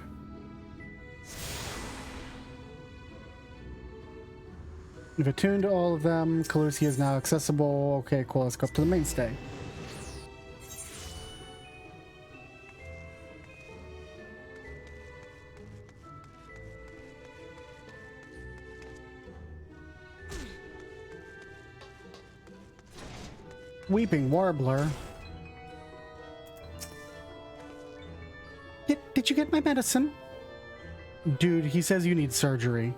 We've attuned to all of them. Calusia is now accessible. Okay, cool. Let's go up to the mainstay. Weeping Warbler. Did you get my medicine? Dude, he says you need surgery.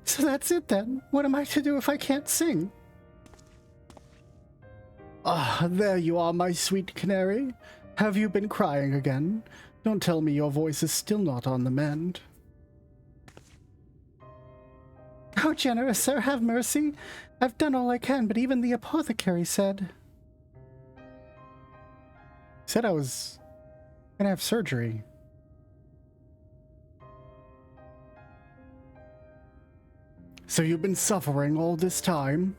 So that's it then. What am I to do if I can't sing? Ah, there you are, my sweet canary. Have you been crying again? Don't tell me your voice is still not on the mend. How generous, sir, have mercy. I've done all I can, but even the apothecary said I was gonna have surgery. So you've been suffering all this time?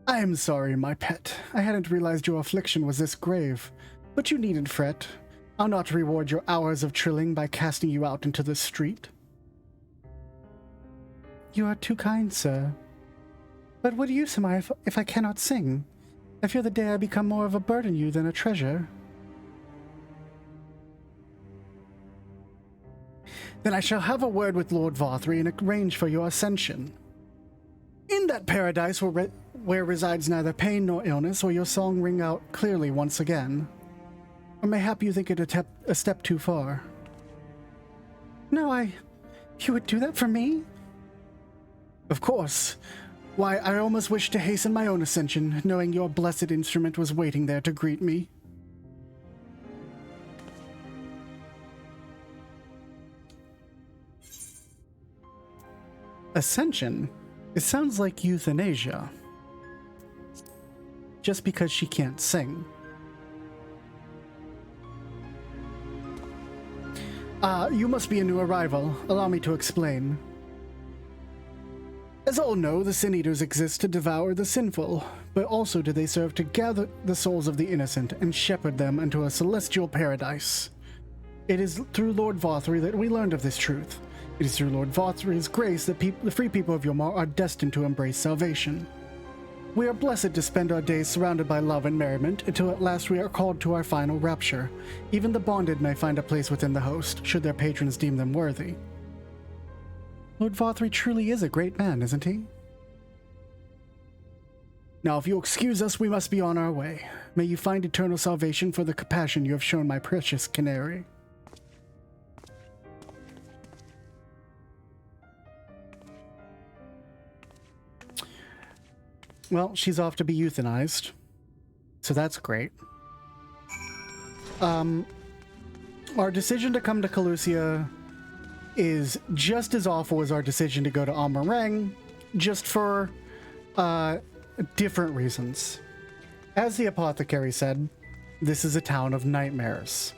I am sorry, my pet. I hadn't realized your affliction was this grave. But you needn't fret. I'll not reward your hours of trilling by casting you out into the street. You are too kind, sir. But what use am I if I cannot sing? I fear the day I become more of a burden to you than a treasure. Then I shall have a word with Lord Vothry and arrange for your ascension. In that paradise where resides neither pain nor illness, will your song ring out clearly once again. Or mayhap you think it a step too far. No, you would do that for me? Of course. Why, I almost wished to hasten my own ascension, knowing your blessed instrument was waiting there to greet me. Ascension? It sounds like euthanasia. Just because she can't sing. You must be a new arrival. Allow me to explain. As all know, the Sin Eaters exist to devour the sinful, but also do they serve to gather the souls of the innocent and shepherd them into a celestial paradise. It is through Lord Vothry that we learned of this truth. It is through Lord Vothry's grace that the free people of Yomar are destined to embrace salvation. We are blessed to spend our days surrounded by love and merriment until at last we are called to our final rapture. Even the bonded may find a place within the host, should their patrons deem them worthy. Lord Vothry truly is a great man, isn't he? Now, if you'll excuse us, we must be on our way. May you find eternal salvation for the compassion you have shown my precious canary. Well, she's off to be euthanized, so that's great. Our decision to come to Calusia is just as awful as our decision to go to Amarang, just for different reasons. As the apothecary said, this is a town of nightmares.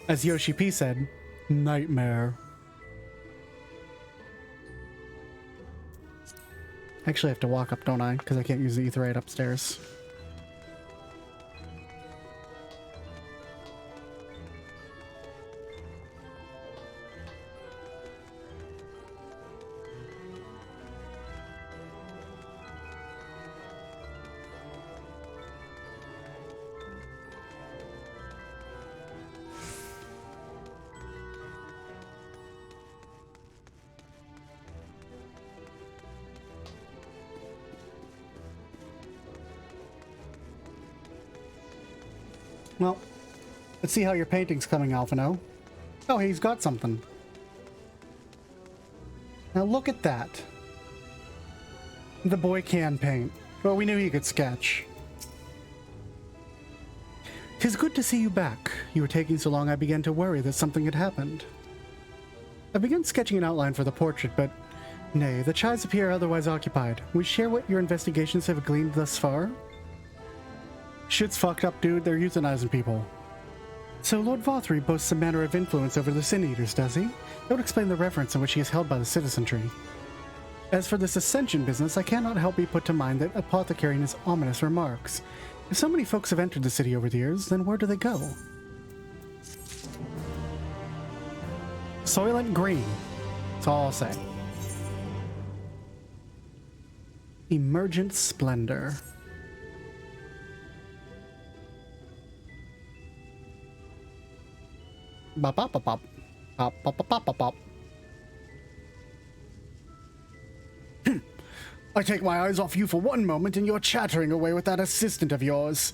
As Yoshi P said, nightmare. Actually, I have to walk up, don't I? Because I can't use the etherite upstairs. Well, let's see how your painting's coming, Alphino. Oh, he's got something. Now look at that. The boy can paint. Well, we knew he could sketch. 'Tis good to see you back. You were taking so long I began to worry that something had happened. I began sketching an outline for the portrait, but nay, the chives appear otherwise occupied. We share what your investigations have gleaned thus far? Shit's fucked up, dude. They're euthanizing people. So Lord Vothry boasts some manner of influence over the Sin Eaters, does he? That would explain the reverence in which he is held by the citizenry. As for this ascension business, I cannot help but put to mind that apothecary in his ominous remarks. If so many folks have entered the city over the years, then where do they go? Soylent Green. That's all I'll say. Emergent Splendor. Bop bop bop bop bop bop bop bop bop. I take my eyes off you for one moment and you're chattering away with that assistant of yours.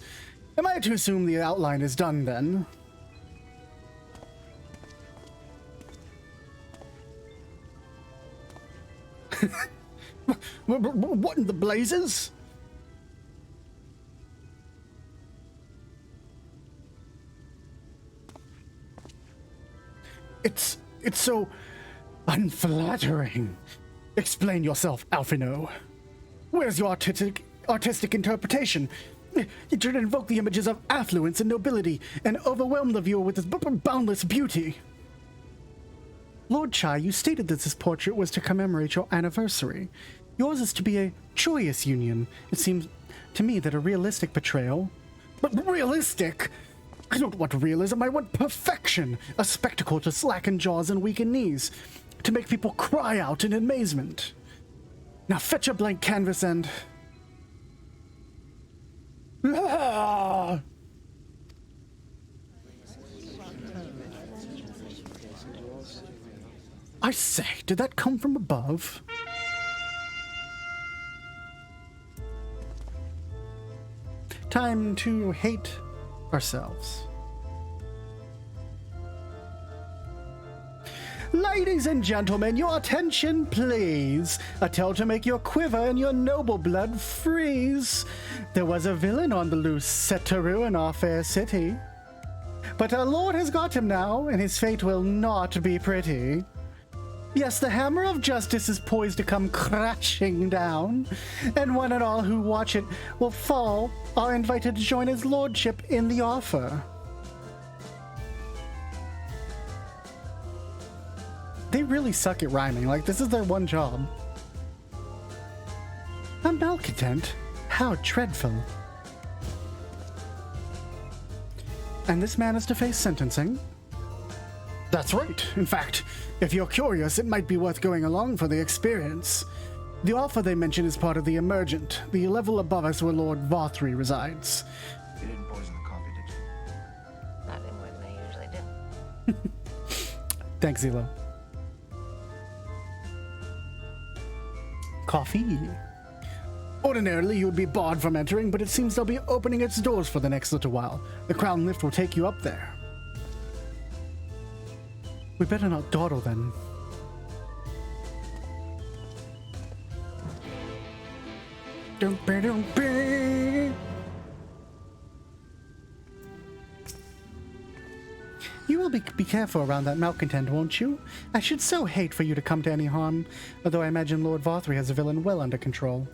Am I to assume the outline is done then? What in the blazes? It's so unflattering. Explain yourself, Alphino. Where's your artistic interpretation? You try to invoke the images of affluence and nobility and overwhelm the viewer with its boundless beauty. Lord Chai, you stated that this portrait was to commemorate your anniversary. Yours is to be a joyous union. It seems to me that a realistic portrayal... But realistic? I don't want realism, I want perfection. A spectacle to slacken jaws and weaken knees. To make people cry out in amazement. Now fetch a blank canvas and... Ah! I say, did that come from above? Time to hate ourselves. Ladies and gentlemen, your attention, please. A tale to make your quiver and your noble blood freeze. There was a villain on the loose, set to ruin our fair city. But our Lord has got him now, and his fate will not be pretty. Yes, the hammer of justice is poised to come crashing down, and one and all who watch it will fall are invited to join his lordship in the offer. They really suck at rhyming, like this is their one job. A malcontent? How dreadful. And this man is to face sentencing? That's right. In fact, if you're curious, it might be worth going along for the experience. The offer they mention is part of the Emergent, the level above us where Lord Vothri resides. You didn't poison the coffee, did you? Not in more than I usually do. Thanks, Zila. Coffee. Ordinarily, you would be barred from entering, but it seems they'll be opening its doors for the next little while. The crown lift will take you up there. We better not dawdle then. You will be careful around that malcontent, won't you? I should so hate for you to come to any harm, although I imagine Lord Vothri has the villain well under control.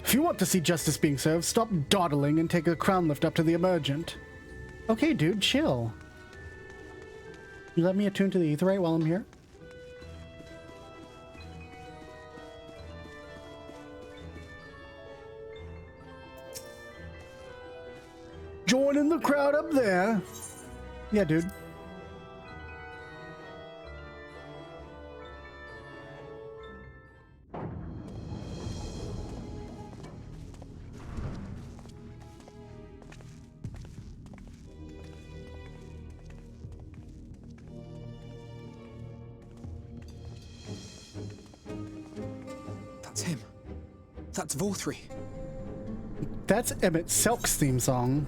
If you want to see justice being served, stop dawdling and take a crown lift up to the Emergent. Okay, dude, chill. You let me attune to the aetheryte while I'm here? Joining the crowd up there. Yeah, dude. That's him. That's Vothri. That's Emmett Selk's theme song.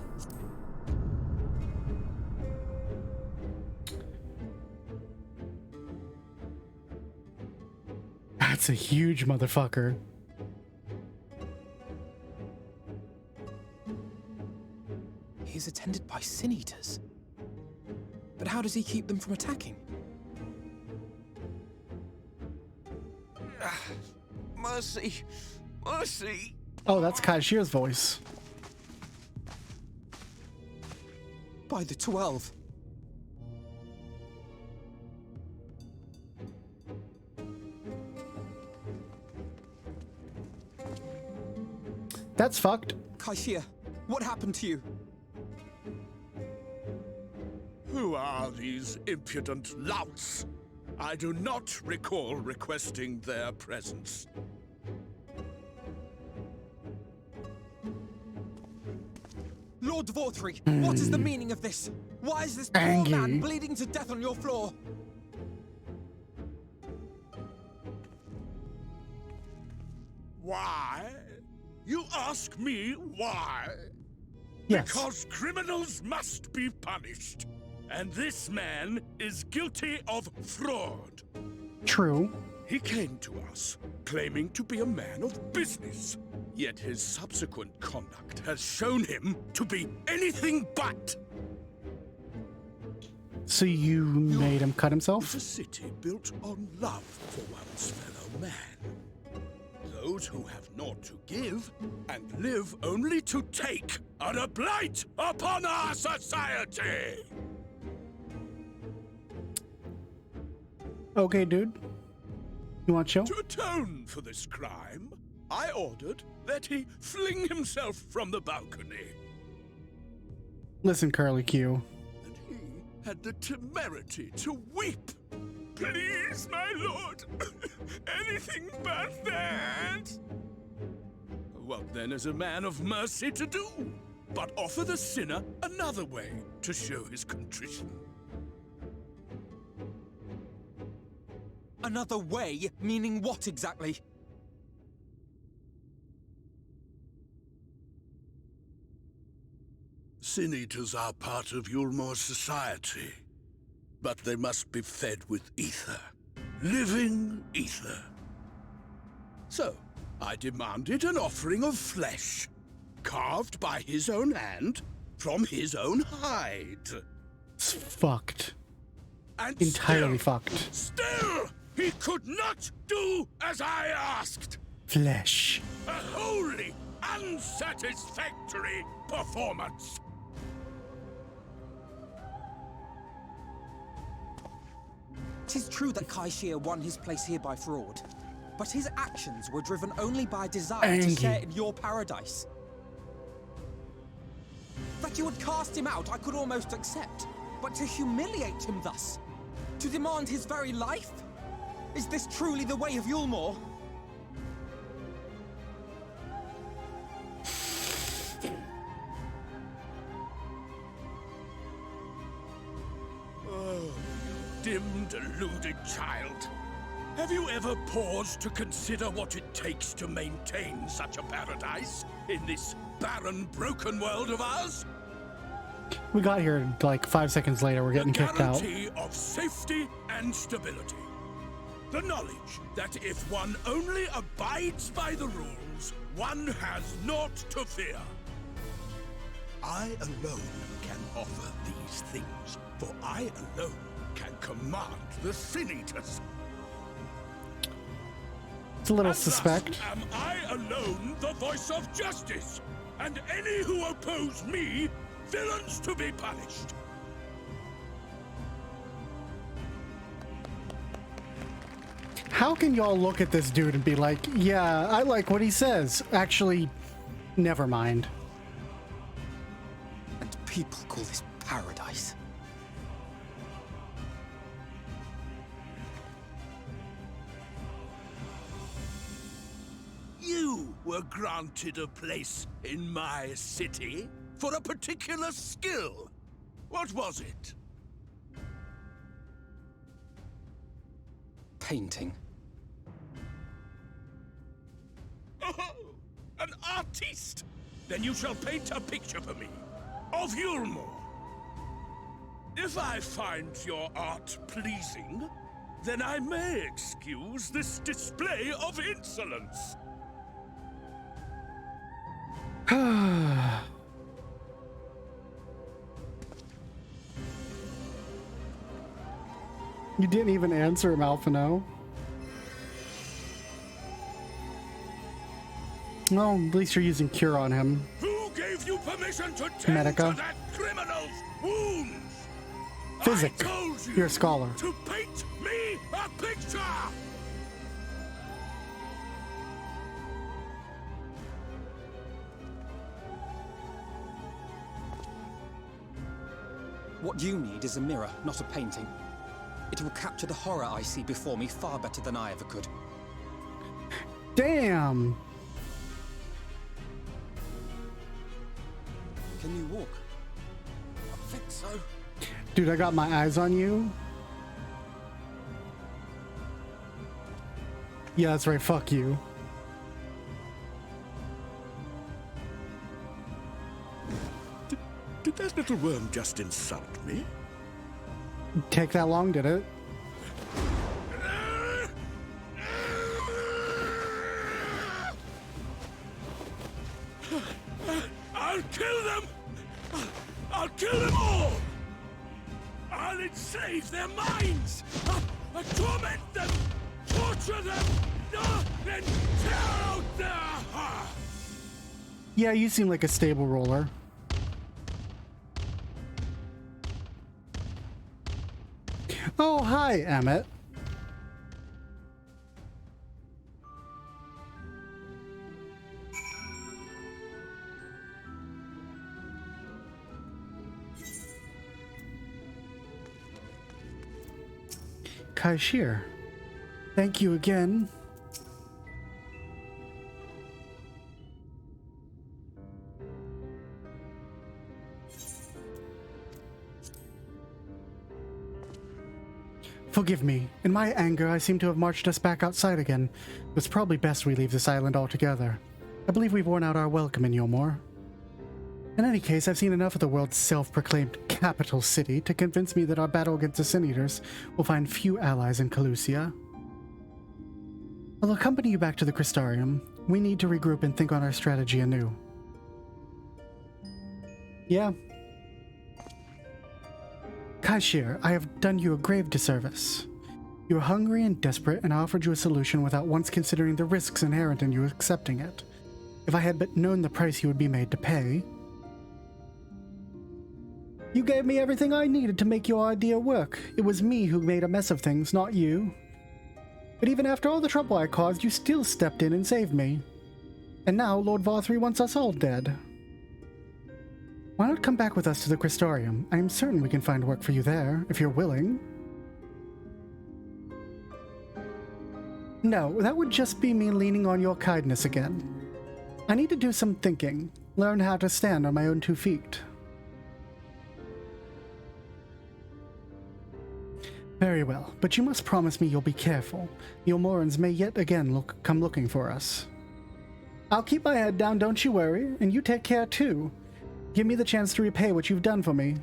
That's a huge motherfucker. He's attended by sin eaters. But how does he keep them from attacking? Mercy! Mercy! Oh, that's Kashir's voice. By the 12. That's fucked. Kashir, what happened to you? Who are these impudent louts? I do not recall requesting their presence. Lord Vothri, what is the meaning of this? Why is this poor man bleeding to death on your floor? Why? You ask me why? Yes. Because criminals must be punished. And this man is guilty of fraud. True. He came to us, claiming to be a man of business. Yet his subsequent conduct has shown him to be anything but. So you made him cut himself? It's a city built on love for one's fellow man. Those who have naught to give and live only to take are a blight upon our society. Okay, dude. You want chill? To atone for this crime, I ordered that he fling himself from the balcony. Listen, Curly Q. And he had the temerity to weep. Please, my lord, anything but that. What then is a man of mercy to do? But offer the sinner another way to show his contrition. Another way? Meaning what exactly? Sin Eaters are part of Yulmore's society, but they must be fed with ether. Living ether. So, I demanded an offering of flesh, carved by his own hand, from his own hide. It's fucked. And entirely fucked. Still, he could not do as I asked. Flesh. A wholly unsatisfactory performance. Tis true that Kaishia won his place here by fraud, but his actions were driven only by desire to share in your paradise. That you would cast him out, I could almost accept, but to humiliate him thus, to demand his very life? Is this truly the way of Yulmore? Oh, dim, deluded child. Have you ever paused to consider what it takes to maintain such a paradise in this barren, broken world of ours? We got here like 5 seconds later. We're getting kicked out. The guarantee of safety and stability. The knowledge that if one only abides by the rules, one has naught to fear. I alone can offer these things, for I alone can command the Sin Eaters. It's a little And suspect. thus am I alone the voice of justice, and any who oppose me, villains to be punished. How can y'all look at this dude and be like, yeah, I like what he says. Actually, never mind. And people call this paradise. You were granted a place in my city for a particular skill. What was it? Painting. Oh, an artiste! Then you shall paint a picture for me of Yulmore. If I find your art pleasing, then I may excuse this display of insolence. You didn't even answer him, Alphino. Well, at least you're using Cure on him. Who gave you permission to tend Medica. to that criminal's wounds? Physic. I told you You're a scholar. to paint me a picture! What you need is a mirror, not a painting. It will capture the horror I see before me far better than I ever could. Damn. Can you walk? I think so. Dude, I got my eyes on you. Yeah, that's right. Fuck you. Did that little worm just insult me? Take that long, did it? I'll kill them! I'll kill them all! I'll enslave their minds! I'll torment them! Torture them! Then tear out their hearts! Yeah, you seem like a stable roller. Oh, hi, Emmett. Kaishir, thank you again. Forgive me. In my anger, I seem to have marched us back outside again. It's probably best we leave this island altogether. I believe we've worn out our welcome in Yomor. In any case, I've seen enough of the world's self-proclaimed capital city to convince me that our battle against the Sin Eaters will find few allies in Calusia. I'll accompany you back to the Crystarium. We need to regroup and think on our strategy anew. Yeah. Kaishir, I have done you a grave disservice. You were hungry and desperate, and I offered you a solution without once considering the risks inherent in you accepting it. If I had but known the price you would be made to pay... You gave me everything I needed to make your idea work. It was me who made a mess of things, not you. But even after all the trouble I caused, you still stepped in and saved me. And now Lord Varthree wants us all dead. Why not come back with us to the Crystarium? I am certain we can find work for you there, if you're willing. No, that would just be me leaning on your kindness again. I need to do some thinking, learn how to stand on my own 2 feet. Very well, but you must promise me you'll be careful. The Yomorans may yet again come looking for us. I'll keep my head down, don't you worry, and you take care too. Give me the chance to repay what you've done for me.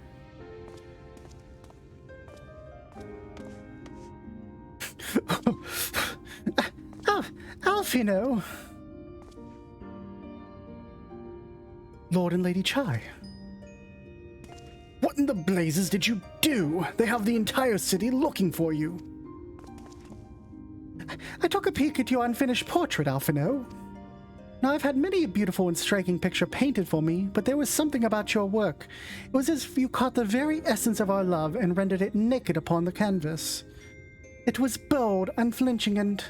Alfino! Lord and Lady Chai. What in the blazes did you do? They have the entire city looking for you. I took a peek at your unfinished portrait, Alfino. Now, I've had many a beautiful and striking picture painted for me, but there was something about your work. It was as if you caught the very essence of our love and rendered it naked upon the canvas. It was bold, unflinching, and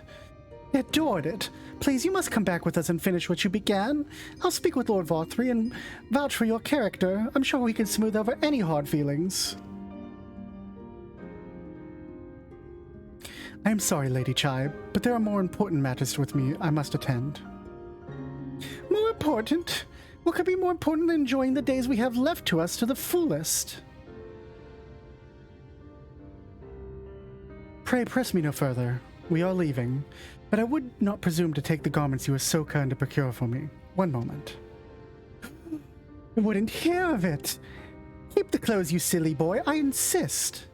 I adored it. Please, you must come back with us and finish what you began. I'll speak with Lord Varthree and vouch for your character. I'm sure we can smooth over any hard feelings. I am sorry, Lady Chai, but there are more important matters with me I must attend. More important? What could be more important than enjoying the days we have left to us to the fullest? Pray press me no further. We are leaving, but I would not presume to take the garments you were so kind to procure for me. One moment. I wouldn't hear of it. Keep the clothes, you silly boy. I insist.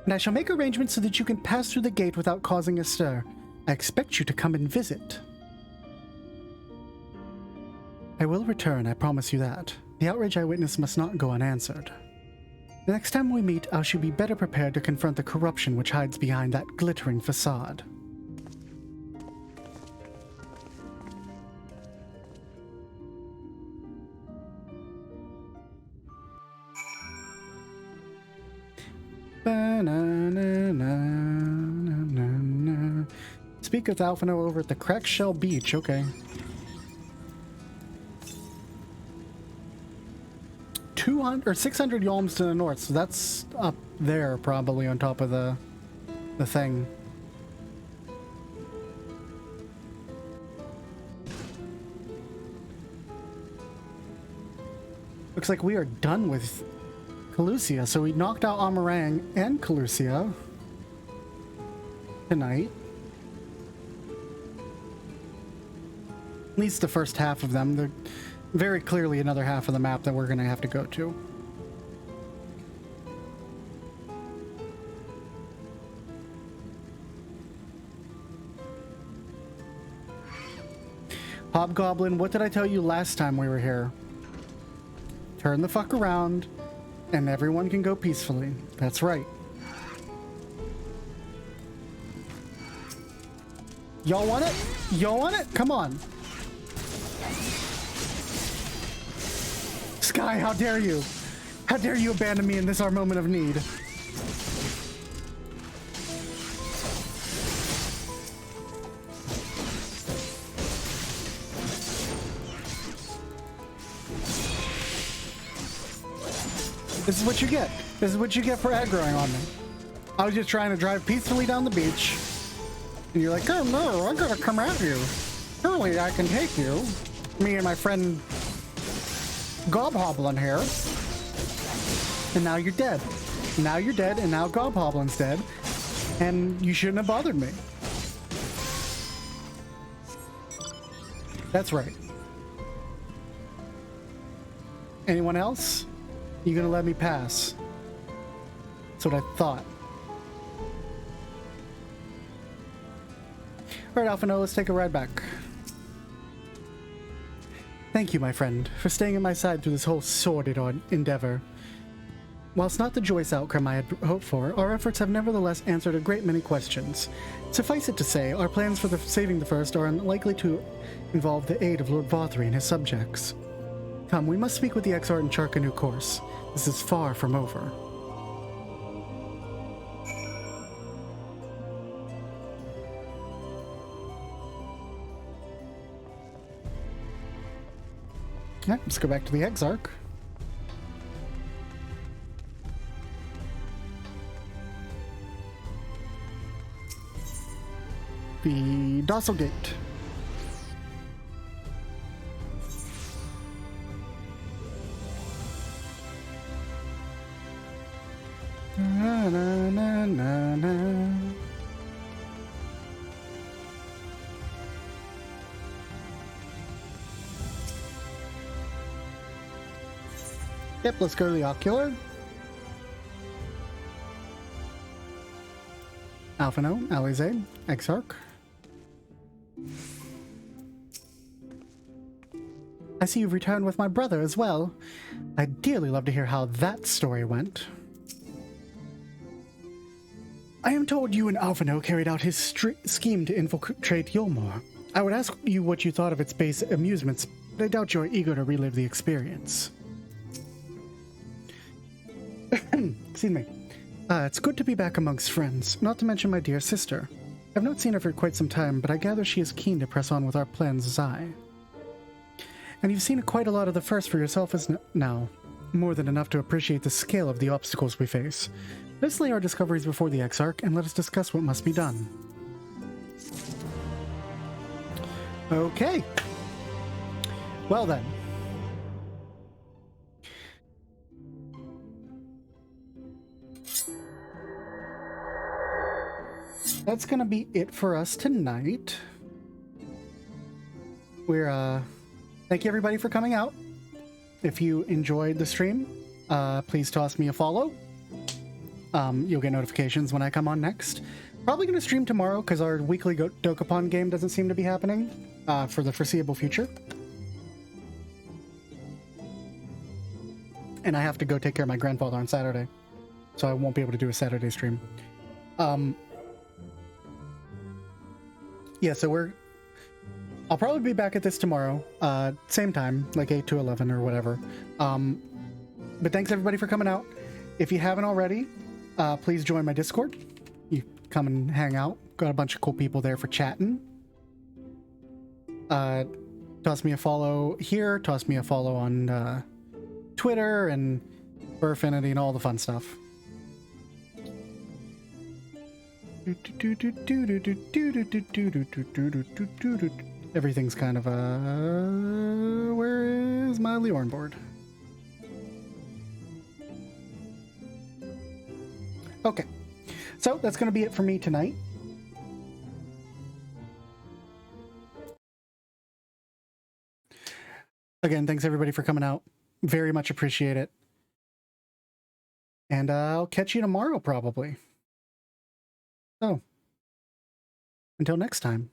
And I shall make arrangements so that you can pass through the gate without causing a stir. I expect you to come and visit. I will return, I promise you that. The outrage I witnessed must not go unanswered. The next time we meet, I shall be better prepared to confront the corruption which hides behind that glittering facade. Speak with Alfino over at the Cracked Shell Beach, okay. 200 or 600 yalms to the north, so that's up there probably on top of the thing. Looks like we are done with Calusia, so we knocked out Amarang and Calusia tonight. At least the first half of them. very clearly another half of the map that we're going to have to go to. Hobgoblin, what did I tell you last time we were here? Turn the fuck around, and everyone can go peacefully. That's right. Y'all want it? Y'all want it? Come on. Sky, how dare you? How dare you abandon me in this our moment of need? This is what you get. This is what you get for aggroing on me. I was just trying to drive peacefully down the beach. And you're like, oh no, I gotta come at you. Surely I can take you. Me and my friend Gobhoblin here. And now you're dead. Now you're dead, and now Gobhoblin's dead. And you shouldn't have bothered me. That's right. Anyone else? You gonna let me pass? That's what I thought. Alright, Alphino, let's take a ride back. Thank you, my friend, for staying at my side through this whole sordid endeavor. Whilst not the joyous outcome I had hoped for, our efforts have nevertheless answered a great many questions. Suffice it to say, our plans for saving the First are unlikely to involve the aid of Lord Vothri and his subjects. Come, we must speak with the Exart and chart a new course. This is far from over. Yeah, let's go back to the Exarch. The Docile Gate. Na, na, na, na, na. Yep, let's go to the Ocular. Alphino, Alize, Exarch. I see you've returned with my brother as well. I'd dearly love to hear how that story went. I am told you and Alphino carried out his scheme to infiltrate Yulmore. I would ask you what you thought of its base amusements, but I doubt you are eager to relive the experience. Excuse me. It's good to be back amongst friends, not to mention my dear sister. I've not seen her for quite some time, but I gather she is keen to press on with our plans as I. And you've seen quite a lot of the First for yourself now. More than enough to appreciate the scale of the obstacles we face. Let's lay our discoveries before the Exarch, and let us discuss what must be done. Okay. Well then. That's gonna be it for us tonight. Thank you everybody for coming out. If you enjoyed the stream, please toss me a follow. You'll get notifications when I come on next. Probably gonna stream tomorrow because our weekly Dokapon game doesn't seem to be happening for the foreseeable future. And I have to go take care of my grandfather on Saturday, so I won't be able to do a Saturday stream. Yeah, so I'll probably be back at this tomorrow, same time, like 8 to 11 or whatever. But thanks everybody for coming out. If you haven't already, please join my Discord. You come and hang out. Got a bunch of cool people there for chatting. Toss me a follow here. Toss me a follow on Twitter and Burfinity and all the fun stuff. Everything's kind of where is my Leorn board? Okay, so that's going to be it for me tonight. Again, thanks everybody for coming out. Very much appreciate it. And I'll catch you tomorrow, probably. So, until next time.